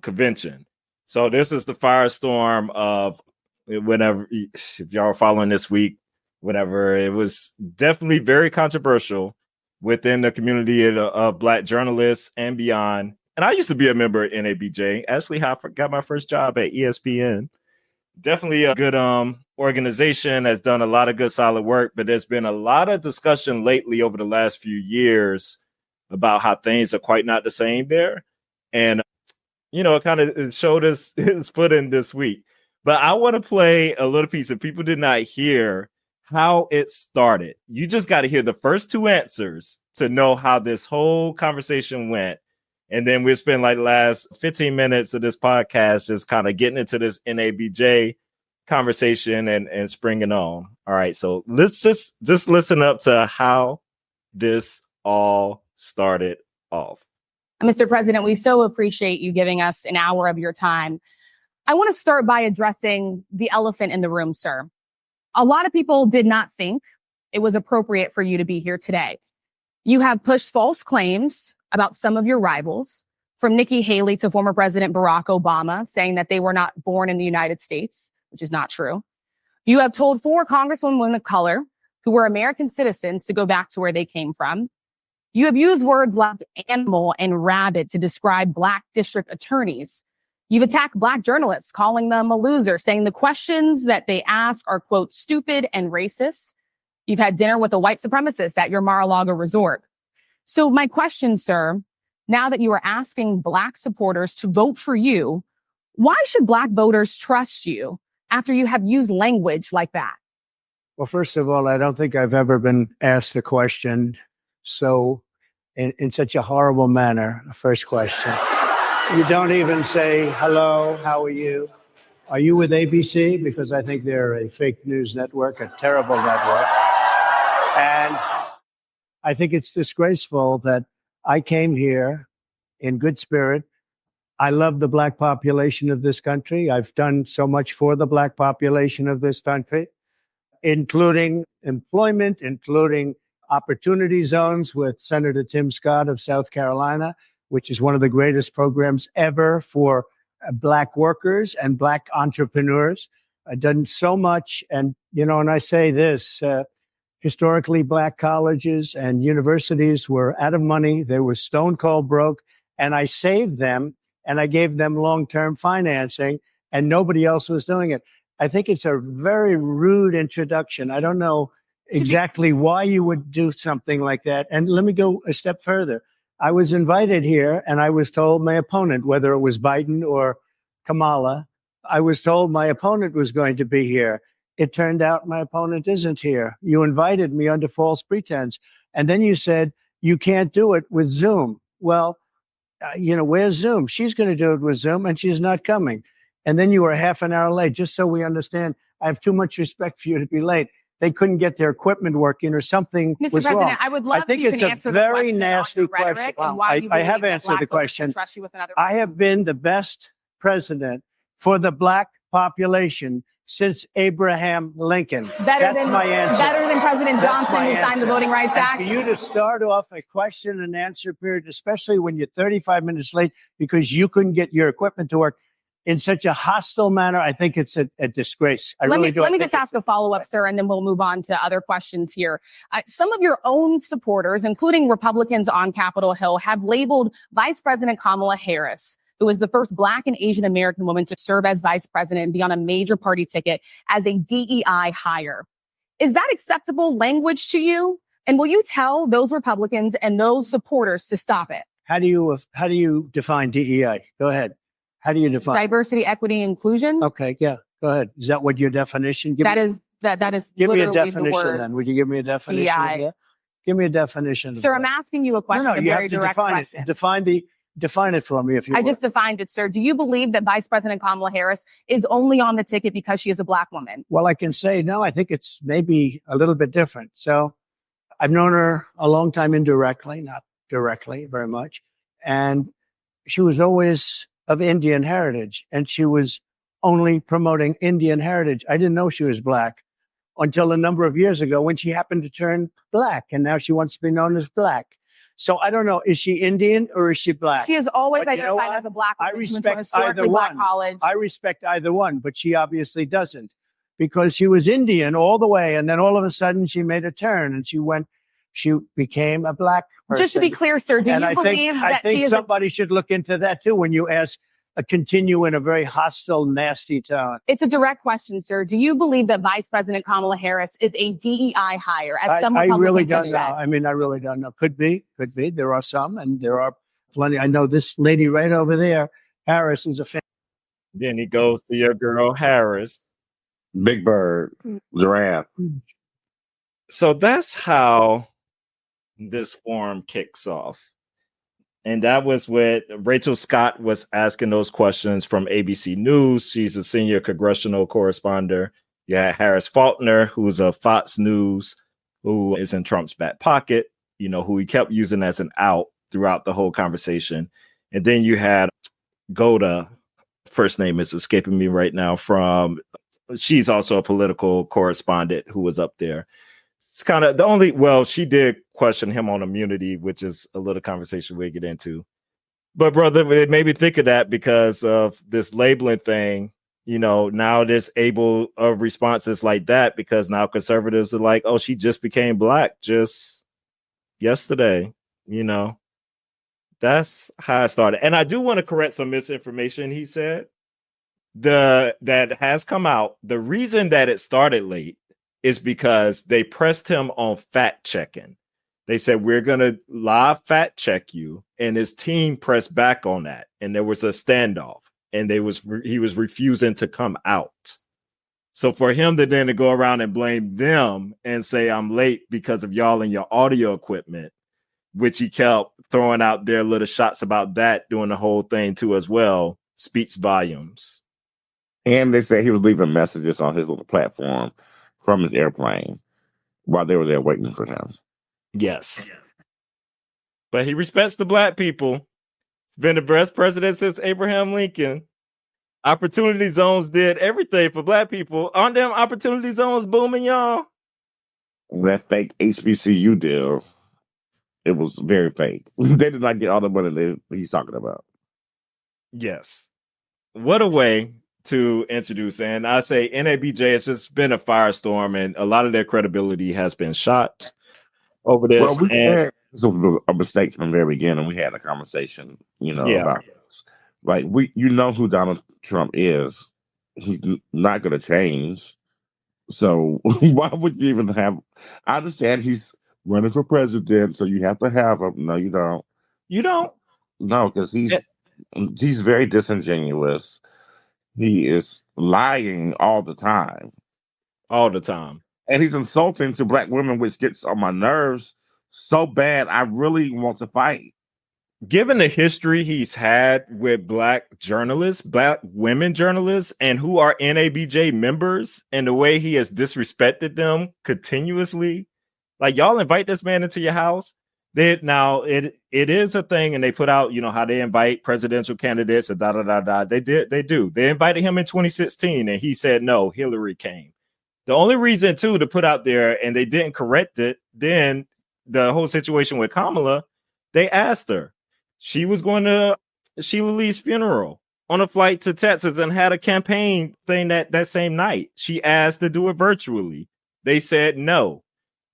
[SPEAKER 1] convention. So this is the firestorm of whenever, if y'all are following this week, whatever, it was definitely very controversial within the community of Black journalists and beyond. And I used to be a member at NABJ. Actually, I got my first job at ESPN. Definitely a good organization, has done a lot of good solid work, but there's been a lot of discussion lately over the last few years about how things are quite not the same there. And, it kind of showed us its footing this week. But I want to play a little piece. If people did not hear how it started, you just got to hear the first two answers to know how this whole conversation went. And then we'll spend like the last 15 minutes of this podcast just kind of getting into this NABJ conversation and springing on. All right, so let's just listen up to how this all started off.
[SPEAKER 11] Mr. President, we so appreciate you giving us an hour of your time. I want to start by addressing the elephant in the room, sir. A lot of people did not think it was appropriate for you to be here today. You have pushed false claims about some of your rivals, from Nikki Haley to former President Barack Obama, saying that they were not born in the United States, which is not true. You have told 4 congresswomen of color who were American citizens to go back to where they came from. You have used words like animal and rabid to describe Black district attorneys. You've attacked Black journalists, calling them a loser, saying the questions that they ask are, quote, stupid and racist. You've had dinner with a white supremacist at your Mar-a-Lago resort. So my question, sir, now that you are asking Black supporters to vote for you, why should Black voters trust you after you have used language like that?
[SPEAKER 12] Well, first of all, I don't think I've ever been asked a question so in such a horrible manner. First question. You don't even say, hello, how are you? Are you with ABC? Because I think they're a fake news network, a terrible network. And I think it's disgraceful that I came here in good spirit. I love the Black population of this country. I've done so much for the Black population of this country, including employment, including opportunity zones with Senator Tim Scott of South Carolina, which is one of the greatest programs ever for Black workers and Black entrepreneurs. I've done so much. And, and I say this, historically, Black colleges and universities were out of money. They were stone cold broke. And I saved them and I gave them long-term financing, and nobody else was doing it. I think it's a very rude introduction. I don't know exactly why you would do something like that. And let me go a step further. I was invited here and I was told my opponent, whether it was Biden or Kamala, I was told my opponent was going to be here. it turned out my opponent isn't here. You invited me under false pretense. And then you said, you can't do it with Zoom. Well, where's Zoom? She's going to do it with Zoom, and she's not coming. And then you were half an hour late, just so we understand. I have too much respect for you to be late. They couldn't get their equipment working or something
[SPEAKER 11] Mr.
[SPEAKER 12] was
[SPEAKER 11] President,
[SPEAKER 12] wrong.
[SPEAKER 11] I would love
[SPEAKER 12] I think
[SPEAKER 11] if you
[SPEAKER 12] it's
[SPEAKER 11] can
[SPEAKER 12] a
[SPEAKER 11] answer
[SPEAKER 12] very
[SPEAKER 11] the
[SPEAKER 12] nasty question.
[SPEAKER 11] rhetoric
[SPEAKER 12] Wow.
[SPEAKER 11] and why you
[SPEAKER 12] I
[SPEAKER 11] believe
[SPEAKER 12] have
[SPEAKER 11] that
[SPEAKER 12] answered
[SPEAKER 11] Black
[SPEAKER 12] the
[SPEAKER 11] voters
[SPEAKER 12] question.
[SPEAKER 11] should trust you with another.
[SPEAKER 12] I have been the best president for the Black population since Abraham Lincoln. That's my answer.
[SPEAKER 11] Better than President
[SPEAKER 12] That's
[SPEAKER 11] Johnson,
[SPEAKER 12] my
[SPEAKER 11] who signed the
[SPEAKER 12] answer.
[SPEAKER 11] Voting Rights
[SPEAKER 12] And
[SPEAKER 11] Act.
[SPEAKER 12] for you to start off a question and answer period, especially when you're 35 minutes late because you couldn't get your equipment to work in such a hostile manner, I think it's a disgrace.
[SPEAKER 11] Let me just ask a follow-up, sir, and then we'll move on to other questions here. Some of your own supporters, including Republicans on Capitol Hill, have labeled Vice President Kamala Harris, who is the first Black and Asian American woman to serve as vice president and be on a major party ticket, as a DEI hire. Is that acceptable language to you? And will you tell those Republicans and those supporters to stop it?
[SPEAKER 12] How do you define DEI? Go ahead. How do you define
[SPEAKER 11] diversity, equity, inclusion?
[SPEAKER 12] Okay, yeah, go ahead. Is that what your definition?
[SPEAKER 11] That is
[SPEAKER 12] give me a
[SPEAKER 11] literally
[SPEAKER 12] definition
[SPEAKER 11] the word
[SPEAKER 12] then. Would you give me a definition?
[SPEAKER 11] DEI.
[SPEAKER 12] Of that? Give me a definition.
[SPEAKER 11] Sir, I'm asking you a question, a
[SPEAKER 12] you
[SPEAKER 11] very
[SPEAKER 12] have to
[SPEAKER 11] direct
[SPEAKER 12] define
[SPEAKER 11] question.
[SPEAKER 12] it. Define it for me if you
[SPEAKER 11] I
[SPEAKER 12] would.
[SPEAKER 11] just defined it, sir. Do you believe that Vice President Kamala Harris is only on the ticket because she is a Black woman?
[SPEAKER 12] Well, I can say no. I think it's maybe a little bit different. So I've known her a long time indirectly, not directly very much. And she was always of Indian heritage, and she was only promoting Indian heritage. I didn't know she was Black until a number of years ago when she happened to turn Black, and now she wants to be known as Black. So I don't know, is she Indian or is she Black?
[SPEAKER 11] She has always
[SPEAKER 12] But you know
[SPEAKER 11] identified
[SPEAKER 12] what?
[SPEAKER 11] as a Black woman.
[SPEAKER 12] I
[SPEAKER 11] She went to a
[SPEAKER 12] respect
[SPEAKER 11] historically
[SPEAKER 12] either
[SPEAKER 11] Black
[SPEAKER 12] one.
[SPEAKER 11] college.
[SPEAKER 12] I respect either one, but she obviously doesn't, because she was Indian all the way, and then all of a sudden she made a turn and she became a Black person.
[SPEAKER 11] Just to be clear, sir, do you believe
[SPEAKER 12] I
[SPEAKER 11] that
[SPEAKER 12] think
[SPEAKER 11] she is
[SPEAKER 12] somebody should look into that too when you ask continue in a very hostile, nasty tone.
[SPEAKER 11] It's a direct question, sir. Do you believe that Vice President Kamala Harris is a DEI hire, as some
[SPEAKER 12] I
[SPEAKER 11] Republicans
[SPEAKER 12] really don't
[SPEAKER 11] have
[SPEAKER 12] know.
[SPEAKER 11] said?
[SPEAKER 12] I mean, I really don't know. Could be. There are some, and there are plenty. I know this lady right over there, Harris, is a fan.
[SPEAKER 1] Then he goes to your girl Harris.
[SPEAKER 3] Big Bird, Giraffe.
[SPEAKER 1] So that's how this forum kicks off. And that was what Rachel Scott was asking those questions from ABC News. She's a senior congressional correspondent. You had Harris Faulkner, who's a Fox News, who is in Trump's back pocket, who he kept using as an out throughout the whole conversation. And then you had Goda, first name is escaping me right now, she's also a political correspondent who was up there. It's kind of she did question him on immunity, which is a little conversation we'll get into. But brother, it made me think of that because of this labeling thing. Now there's able of responses like that because now conservatives are like, oh, she just became Black just yesterday. That's how it started. And I do want to correct some misinformation he said that has come out. The reason that it started late is because they pressed him on fact checking. They said, we're going to live fact check you. And his team pressed back on that. And there was a standoff and he was refusing to come out. So for him to then go around and blame them and say, I'm late because of y'all and your audio equipment, which he kept throwing out their little shots about that, doing the whole thing too as well, speaks volumes.
[SPEAKER 3] And they say he was leaving messages on his little platform from his airplane while they were there waiting for him.
[SPEAKER 1] Yes. But he respects the Black people. He's been the best president since Abraham Lincoln. Opportunity zones did everything for Black people. Aren't them opportunity zones booming, y'all?
[SPEAKER 3] That fake HBCU deal, it was very fake. They did not get all the money he's talking about.
[SPEAKER 1] Yes. What a way to introduce. And I say NABJ has just been a firestorm, and a lot of their credibility has been shot over this.
[SPEAKER 3] Well, we had a mistake from the very beginning. We had a conversation, about this. Like, who Donald Trump is. He's not going to change. So why would you even have? I understand he's running for president, so you have to have him. No, you don't.
[SPEAKER 1] You don't?
[SPEAKER 3] No, because he's very disingenuous. He is lying all the time.
[SPEAKER 1] all the time.
[SPEAKER 3] And he's insulting to black women, which gets on my nerves so bad. I really want to fight.
[SPEAKER 1] Given the history he's had with black journalists, black women journalists, and who are NABJ members, and the way he has disrespected them continuously, like y'all invite this man into your house. Now it is a thing, and they put out, how they invite presidential candidates and They invited him in 2016, and he said no. Hillary came. The only reason too to put out there, and they didn't correct it. Then the whole situation with Kamala, they asked her. She was going to Sheila Lee's funeral on a flight to Texas and had a campaign thing that same night. She asked to do it virtually. They said no.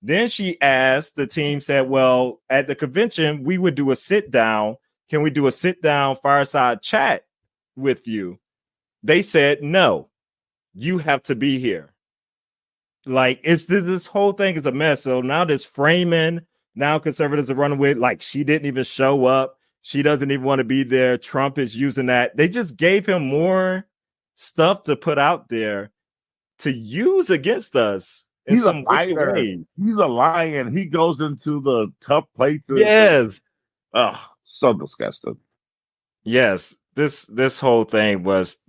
[SPEAKER 1] Then she asked, the team said, well, at the convention, we would do a sit down. Can we do a sit down fireside chat with you? They said, no, you have to be here. Like, this whole thing is a mess. So now this framing, now conservatives are running with, like, she didn't even show up. She doesn't even want to be there. Trump is using that. They just gave him more stuff to put out there to use against us.
[SPEAKER 3] He's a fighter. He's a lion. He goes into the tough places.
[SPEAKER 1] Yes.
[SPEAKER 3] Oh, so disgusting.
[SPEAKER 1] Yes. This whole thing was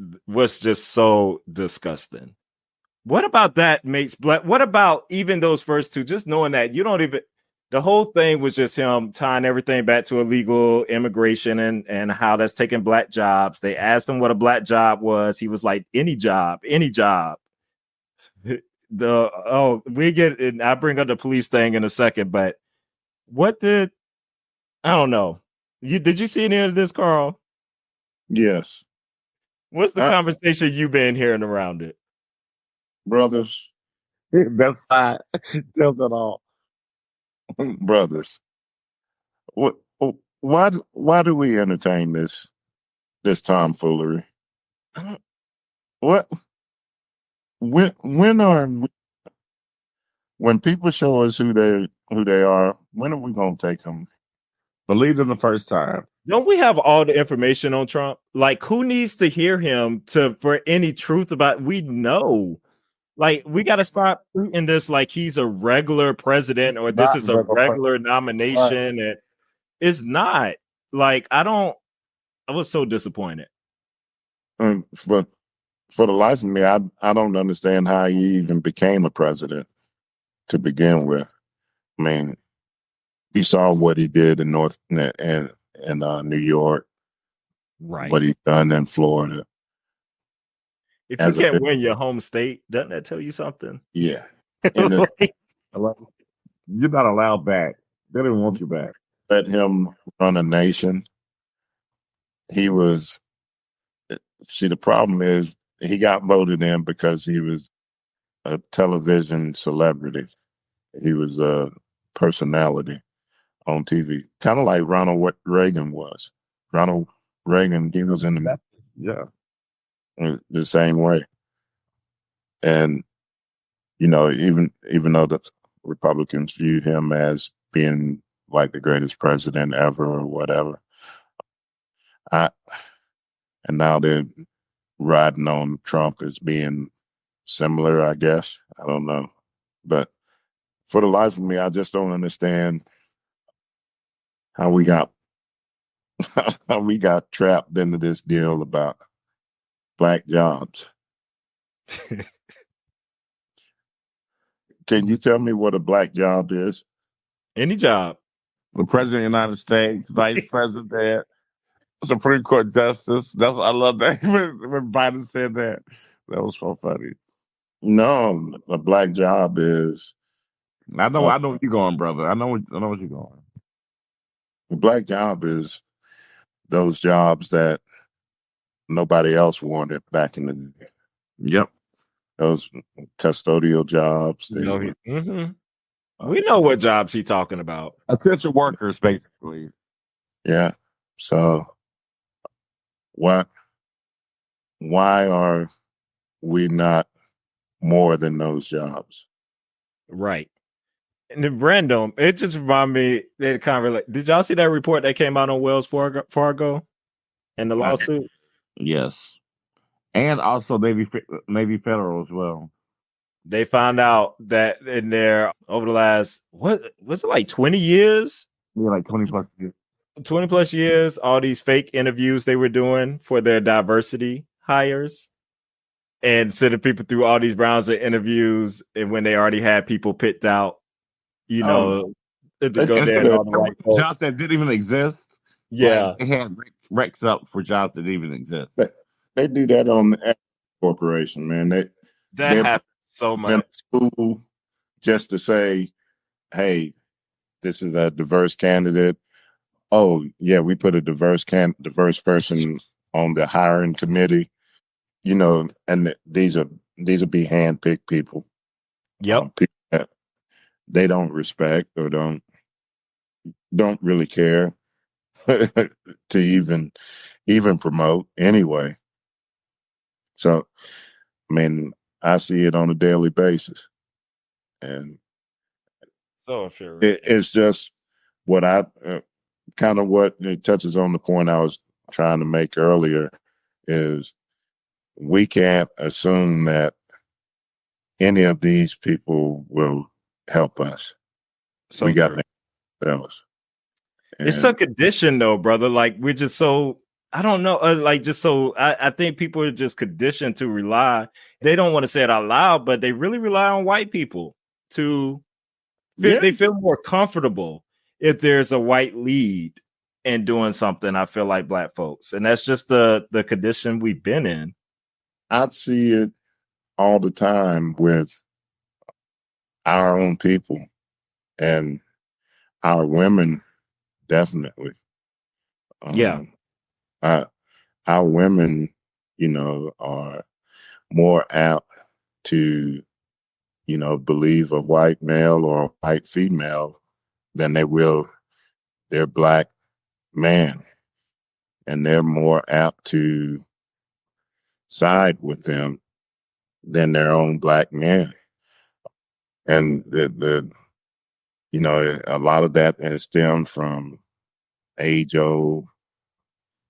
[SPEAKER 1] just so disgusting. What about that makes black? What about even those first two? Just knowing that you don't even, the whole thing was just him tying everything back to illegal immigration and how that's taking black jobs. They asked him what a black job was. He was like, any job. We get it. I bring up the police thing in a second, but I don't know. Did you see any of this, Carl?
[SPEAKER 2] Yes.
[SPEAKER 1] What's the conversation you've been hearing around it?
[SPEAKER 2] Brothers.
[SPEAKER 3] That's fine. Tell that all.
[SPEAKER 2] Brothers. Why do we entertain this tomfoolery? What? When people show us who they are, when are we gonna take them?
[SPEAKER 3] Believe them the first time.
[SPEAKER 1] Don't we have all the information on Trump? Like, who needs to hear him for any truth about? We know. Like, we got to stop treating this like he's a regular president or this is a regular nomination. And it's not. Like, I was so disappointed.
[SPEAKER 2] For the life of me, I don't understand how he even became a president to begin with. I mean, he saw what he did in New York,
[SPEAKER 1] right?
[SPEAKER 2] What he done in Florida.
[SPEAKER 1] If you can't win your home state, doesn't that tell you something?
[SPEAKER 2] Yeah.
[SPEAKER 3] You're not allowed back. They didn't want you back.
[SPEAKER 2] Let him run a nation. The problem is he got voted in because he was a television celebrity. He was a personality on TV, kind of like Ronald Reagan was. Ronald Reagan, he was in the same way. And, even though the Republicans viewed him as being like the greatest president ever or whatever, and now they're riding on Trump as being similar, I guess. I don't know. But for the life of me, I just don't understand how we got trapped into this deal about black jobs. Can you tell me what a black job is?
[SPEAKER 1] Any job.
[SPEAKER 3] The president of the United States, vice president, Supreme Court justice. I love that. When Biden said that, that was so funny.
[SPEAKER 2] No, a black job is.
[SPEAKER 3] I know where you're going, brother. I know what you're going.
[SPEAKER 2] A black job is those jobs that nobody else wanted back in the day.
[SPEAKER 3] Yep.
[SPEAKER 2] Those custodial jobs.
[SPEAKER 1] We know what jobs he's talking about.
[SPEAKER 3] Essential workers, basically.
[SPEAKER 2] Yeah. So why are we not more than those jobs?
[SPEAKER 1] Right. And then random, it just reminded me that kind of did y'all see that report that came out on Wells Fargo and the lawsuit?
[SPEAKER 3] Yes. And also Navy Federal as well.
[SPEAKER 1] They found out that in there over the last, what was it, like 20 years?
[SPEAKER 3] Yeah, like 20 plus years.
[SPEAKER 1] 20 plus years, all these fake interviews they were doing for their diversity hires and sending people through all these rounds of interviews. And when they already had people picked out, you know, to go there and all the white folks.
[SPEAKER 3] Jobs that didn't even exist.
[SPEAKER 1] Yeah.
[SPEAKER 3] Like, they had recs up for jobs that didn't even exist.
[SPEAKER 2] They do that on the corporation, man.
[SPEAKER 1] That happens so much.
[SPEAKER 2] School just to say, hey, this is a diverse candidate. Oh, yeah, we put a diverse person on the hiring committee, you know, and these will be handpicked people.
[SPEAKER 1] Yep.
[SPEAKER 2] People that they don't respect or don't really care to even promote anyway. So, I mean, I see it on a daily basis, and
[SPEAKER 1] so sure
[SPEAKER 2] it's just what I kind of what it touches on the point I was trying to make earlier is we can't assume that any of these people will help us.
[SPEAKER 1] So
[SPEAKER 2] we got to make ourselves.
[SPEAKER 1] It's a condition though, brother. Like we're just so, I don't know, I think people are just conditioned to rely. They don't want to say it out loud, but they really rely on white people to, they feel more comfortable if there's a white lead in doing something. I feel like black folks, and that's just the condition we've been in.
[SPEAKER 2] I see it all the time with our own people and our women, definitely. Our women, you know, are more apt to, you know, believe a white male or a white female than they will their black man. And they're more apt to side with them than their own black man. And the you know, a lot of that has stemmed from age-old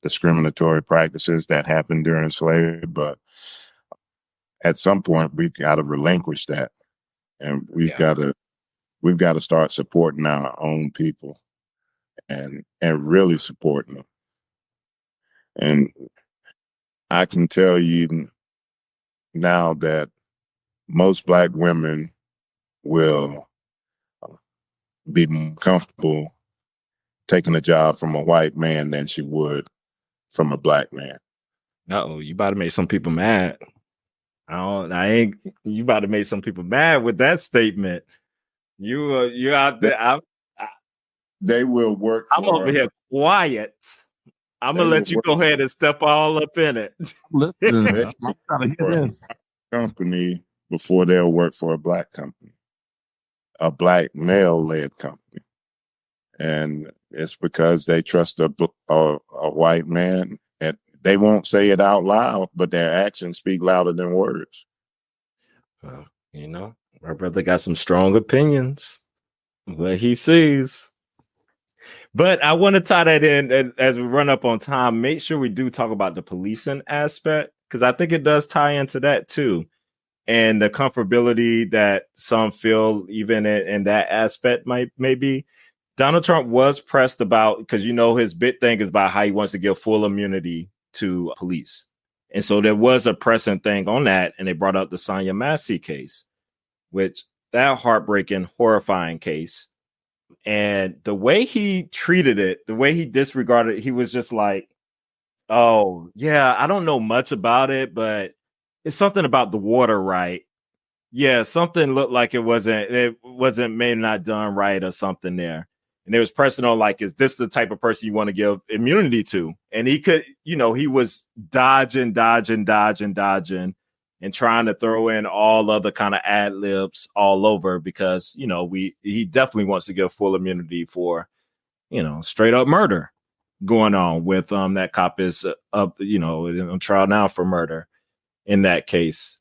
[SPEAKER 2] discriminatory practices that happened during slavery. But at some point, we've got to relinquish that, and we've got to start supporting our own people, and really supporting them. And I can tell you now that most black women will be more comfortable taking a job from a white man than she would from a black man.
[SPEAKER 1] Uh-oh, you about to make some people mad. You about to make some people mad with that statement. You out there.
[SPEAKER 2] They will work.
[SPEAKER 1] I'm over here quiet. I'm gonna let you go ahead and step all up in it.
[SPEAKER 3] Listen, I'm trying to hear this.
[SPEAKER 2] Company before they'll work for a black company, a black male-led company, and it's because they trust a white man, and they won't say it out loud, but their actions speak louder than words.
[SPEAKER 1] Well, you know, my brother got some strong opinions, what he sees. But I want to tie that in, and as we run up on time, make sure we do talk about the policing aspect, because I think it does tie into that too. And the comfortability that some feel even in that aspect maybe. Donald Trump was pressed about, because, you know, his big thing is about how he wants to give full immunity to police. And so there was a pressing thing on that. And they brought up the Sonia Massey case, which that heartbreaking, horrifying case. And the way he treated it, the way he disregarded it, he was just like, oh, yeah, I don't know much about it, but it's something about the water, right? Yeah, something looked like it wasn't maybe not done right or something there. And they was pressing on, like, is this the type of person you want to give immunity to? And he could, you know, he was dodging and trying to throw in all other kind of ad libs all over, because, you know, he definitely wants to give full immunity for, you know, straight up murder going on with that cop is up, you know, on trial now for murder in that case.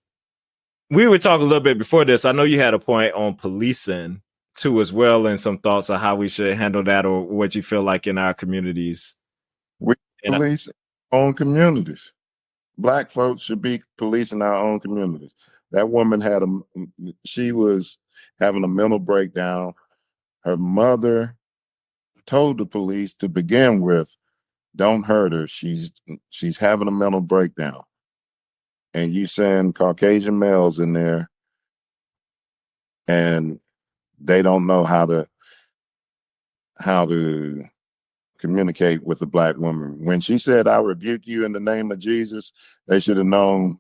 [SPEAKER 1] We were talking a little bit before this. I know you had a point on policing too, as well, and some thoughts on how we should handle that, or what you feel like in our communities.
[SPEAKER 2] We police own communities, black folks should be policing our own communities. That woman she was having a mental breakdown. Her mother told the police to begin with, don't hurt her. She's having a mental breakdown. And you send Caucasian males in there and they don't know how to communicate with a black woman. When she said, I rebuke you in the name of Jesus, they should have known.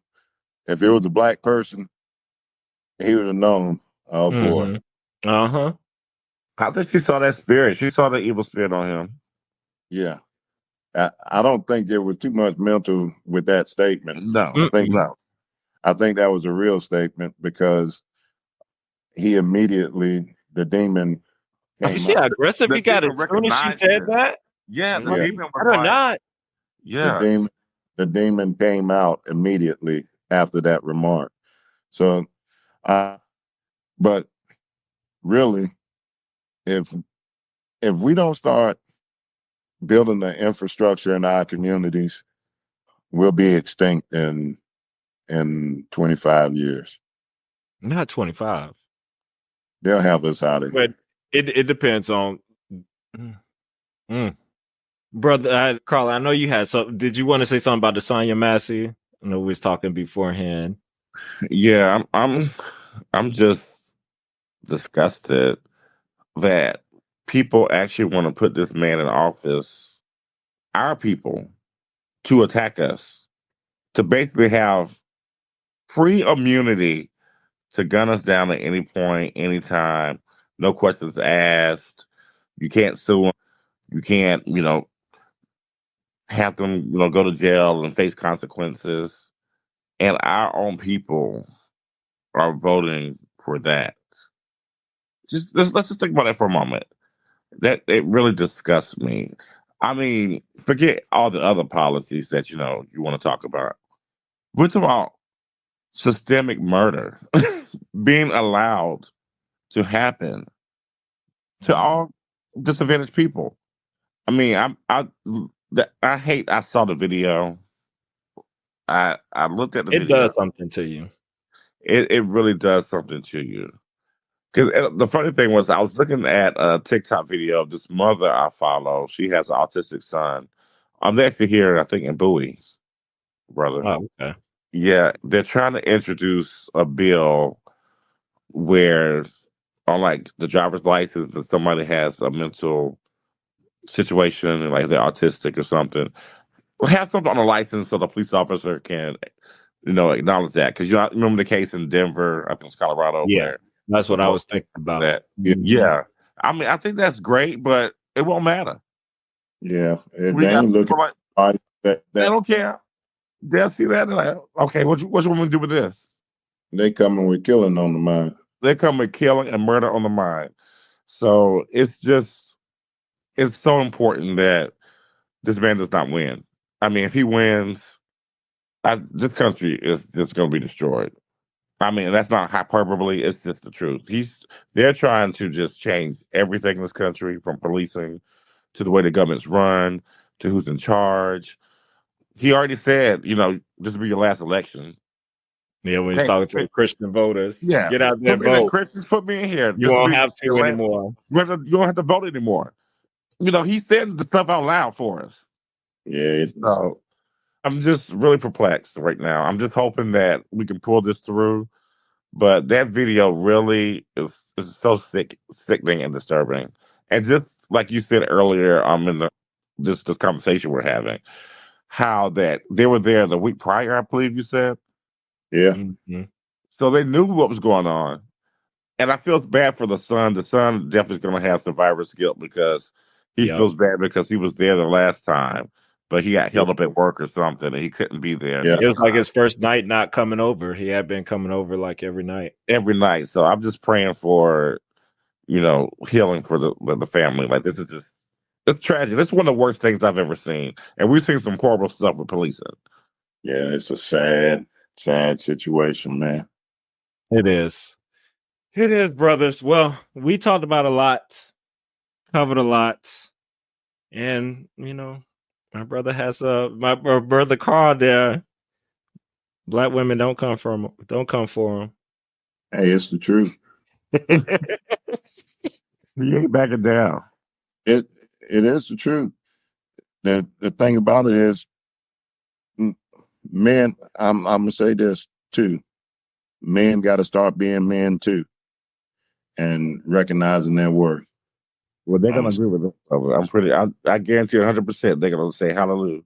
[SPEAKER 2] If it was a black person, he would have known, oh boy.
[SPEAKER 1] Uh-huh.
[SPEAKER 3] I think she saw that spirit. She saw the evil spirit on him.
[SPEAKER 2] Yeah. I don't think there was too much mental with that statement.
[SPEAKER 3] No,
[SPEAKER 2] I think that was a real statement because he immediately, the demon came
[SPEAKER 1] She
[SPEAKER 2] out.
[SPEAKER 1] aggressive.
[SPEAKER 3] The
[SPEAKER 1] You got it
[SPEAKER 3] demon
[SPEAKER 1] as soon as she
[SPEAKER 3] recognized
[SPEAKER 1] said
[SPEAKER 3] it.
[SPEAKER 1] that.
[SPEAKER 3] Yeah, the
[SPEAKER 2] Yeah.
[SPEAKER 3] demon
[SPEAKER 1] I
[SPEAKER 3] was
[SPEAKER 1] don't
[SPEAKER 3] like,
[SPEAKER 1] not.
[SPEAKER 3] yeah.
[SPEAKER 2] The demon came out immediately after that remark. So, but really, if we don't start building the infrastructure in our communities, we'll be extinct in 25 years.
[SPEAKER 1] Not 25.
[SPEAKER 2] They'll have us out of here.
[SPEAKER 1] But it depends on brother Carl, I know you had something. Did you want to say something about the Sonia Massey? I know we was talking beforehand.
[SPEAKER 3] Yeah, I'm just disgusted that people actually want to put this man in office, our people, to attack us, to basically have free immunity to gun us down at any point, anytime, no questions asked. You can't sue them. You can't, have them, go to jail and face consequences. And our own people are voting for that. Let's just think about it for a moment. That it really disgusts me. I mean, forget all the other policies that you want to talk about. We're talking about systemic murder being allowed to happen to all disadvantaged people. I mean, I hate. I saw the video. I looked at the
[SPEAKER 1] It
[SPEAKER 3] video.
[SPEAKER 1] does something to you.
[SPEAKER 3] It really does something to you. Because the funny thing was, I was looking at a TikTok video of this mother I follow. She has an autistic son. I'm actually here, I think, in Bowie, brother.
[SPEAKER 1] Oh, okay.
[SPEAKER 3] Yeah, they're trying to introduce a bill where, on like the driver's license, if somebody has a mental situation, like they're autistic or something, have something on the license so the police officer can, acknowledge that. Because you remember the case in Denver, I think it's Colorado,
[SPEAKER 1] Yeah,
[SPEAKER 3] where
[SPEAKER 1] that's what I was thinking about.
[SPEAKER 3] that.
[SPEAKER 1] Mhm.
[SPEAKER 3] Yeah, I mean, I think that's great, but it won't matter.
[SPEAKER 2] Yeah,
[SPEAKER 3] We
[SPEAKER 2] they
[SPEAKER 3] got
[SPEAKER 2] ain't looking
[SPEAKER 3] people like
[SPEAKER 2] at that.
[SPEAKER 3] they don't care. They'll see that. They're like, okay, what you want me to do with this?
[SPEAKER 2] They coming with killing on the mind.
[SPEAKER 3] They come with killing and murder on the mind. So it's so important that this man does not win. I mean, if he wins, this country is just going to be destroyed. I mean, that's not hyperbole. It's just the truth. They're trying to just change everything in this country, from policing to the way the government's run to who's in charge. He already said, this will be your last election.
[SPEAKER 1] Yeah, when he's talking to the Christian voters,
[SPEAKER 3] Yeah,
[SPEAKER 1] get out there and vote.
[SPEAKER 3] Christians, put me in here.
[SPEAKER 1] You won't have to anymore.
[SPEAKER 3] You don't have to vote anymore. He said the stuff out loud for us.
[SPEAKER 2] Yeah.
[SPEAKER 3] So I'm just really perplexed right now. I'm just hoping that we can pull this through. But that video really is so sickening and disturbing. And just like you said earlier, in this conversation we're having, how that they were there the week prior, I believe you said.
[SPEAKER 2] Yeah.
[SPEAKER 1] Mm-hmm.
[SPEAKER 3] So they knew what was going on. And I feel bad for the son. The son definitely is going to have survivor's guilt because he feels bad because he was there the last time, but he got held up at work or something and he couldn't be there.
[SPEAKER 1] Yeah. It was like his first night not coming over. He had been coming over like every night.
[SPEAKER 3] Every night. So I'm just praying for, healing for the family. Like, this is just, it's tragic. This is one of the worst things I've ever seen. And we've seen some horrible stuff with policing.
[SPEAKER 2] Yeah, it's a sad situation, man.
[SPEAKER 1] It is. It is, brothers. Well, we talked about a lot, covered a lot. And, my brother has my brother Carl there Black women don't come for them.
[SPEAKER 2] Hey, it's the truth.
[SPEAKER 3] You ain't backing down.
[SPEAKER 2] It is the truth. The thing about it is, men. I'm gonna say this too. Men got to start being men too, and recognizing their worth.
[SPEAKER 3] Well, they're gonna agree with it. I guarantee 100% they're gonna say hallelujah.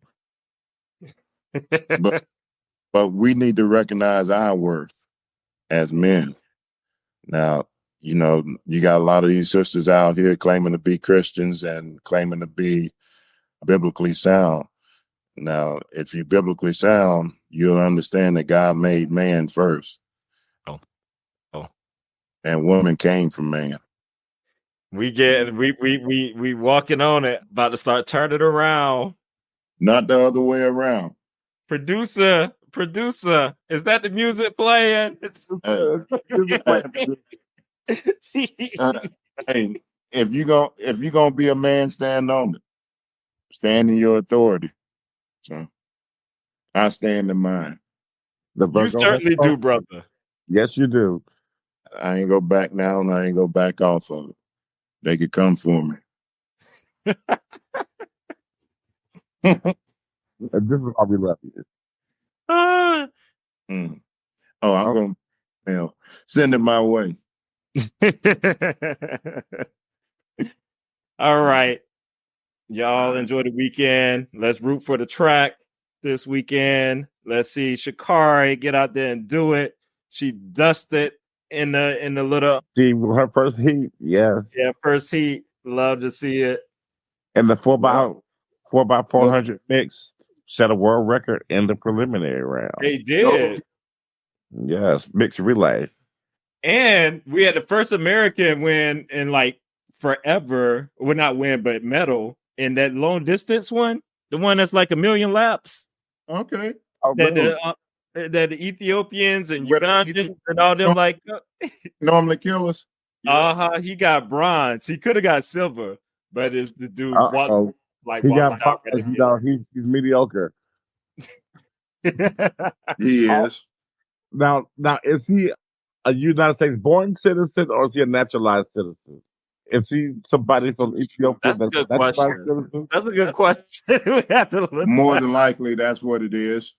[SPEAKER 2] But we need to recognize our worth as men. Now, you know, you got a lot of these sisters out here claiming to be Christians and claiming to be biblically sound. Now, if you're biblically sound, you'll understand that God made man first.
[SPEAKER 1] Oh.
[SPEAKER 2] And woman came from man.
[SPEAKER 1] We walking on it, about to start turning around.
[SPEAKER 2] Not the other way around.
[SPEAKER 1] Producer, is that the music playing?
[SPEAKER 2] Hey, if you gonna be a man, stand on it. Stand in your authority. So I stand in mine.
[SPEAKER 1] You certainly do, brother.
[SPEAKER 3] Yes, you do.
[SPEAKER 2] I ain't go back now, and I ain't go back off of it. They could come for me.
[SPEAKER 3] This is why we love you.
[SPEAKER 2] Oh, I'm gonna send it my way.
[SPEAKER 1] All right. Y'all enjoy the weekend. Let's root for the track this weekend. Let's see Sha'Carri get out there and do it. She dusted in the little
[SPEAKER 3] her first heat. Yeah,
[SPEAKER 1] first heat. Love to see it.
[SPEAKER 3] And the 4x400 mix set a world record in the preliminary round.
[SPEAKER 1] They did.
[SPEAKER 3] Yes, mixed relay.
[SPEAKER 1] And we had the first American win in like forever. Well, not win, but medal in that long distance one. The one that's like 1 million laps.
[SPEAKER 2] Okay.
[SPEAKER 1] That the Ethiopians and Ugandans and all them like
[SPEAKER 2] normally kill us.
[SPEAKER 1] He got bronze. He could have got silver, but it's the dude walked like
[SPEAKER 3] he got he's mediocre.
[SPEAKER 2] He is.
[SPEAKER 3] Now is he a United States born citizen or is he a naturalized citizen? Is he somebody from Ethiopia?
[SPEAKER 1] That's a good question. That's a good question. We have to look
[SPEAKER 2] more than likely that's what it is.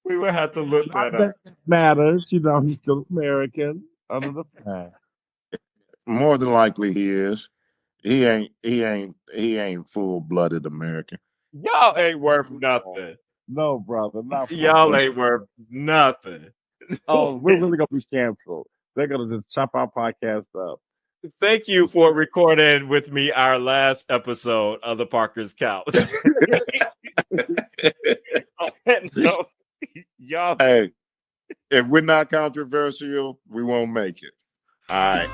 [SPEAKER 1] We would have to look that up.
[SPEAKER 3] That matters, you know, he's still American under the flag.
[SPEAKER 2] More than likely he is. He ain't full-blooded American.
[SPEAKER 1] Y'all ain't worth nothing.
[SPEAKER 3] No, brother, not
[SPEAKER 1] y'all ain't worth nothing.
[SPEAKER 3] Oh, we're really gonna be canceled. They're gonna just chop our podcast up.
[SPEAKER 1] Thank you for recording with me our last episode of the Parker's Couch. No, y'all.
[SPEAKER 2] Hey, if we're not controversial, we won't make it. All right.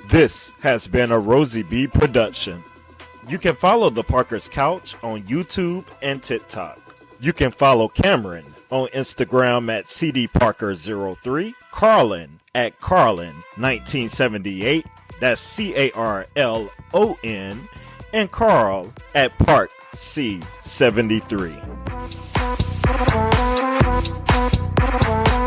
[SPEAKER 1] This has been a Rosie B production. You can follow the Parker's Couch on YouTube and TikTok. You can follow Cameron on Instagram at cdparker03, Carlon at Carlon1978, that's CARLON, and Carl at ParkC73.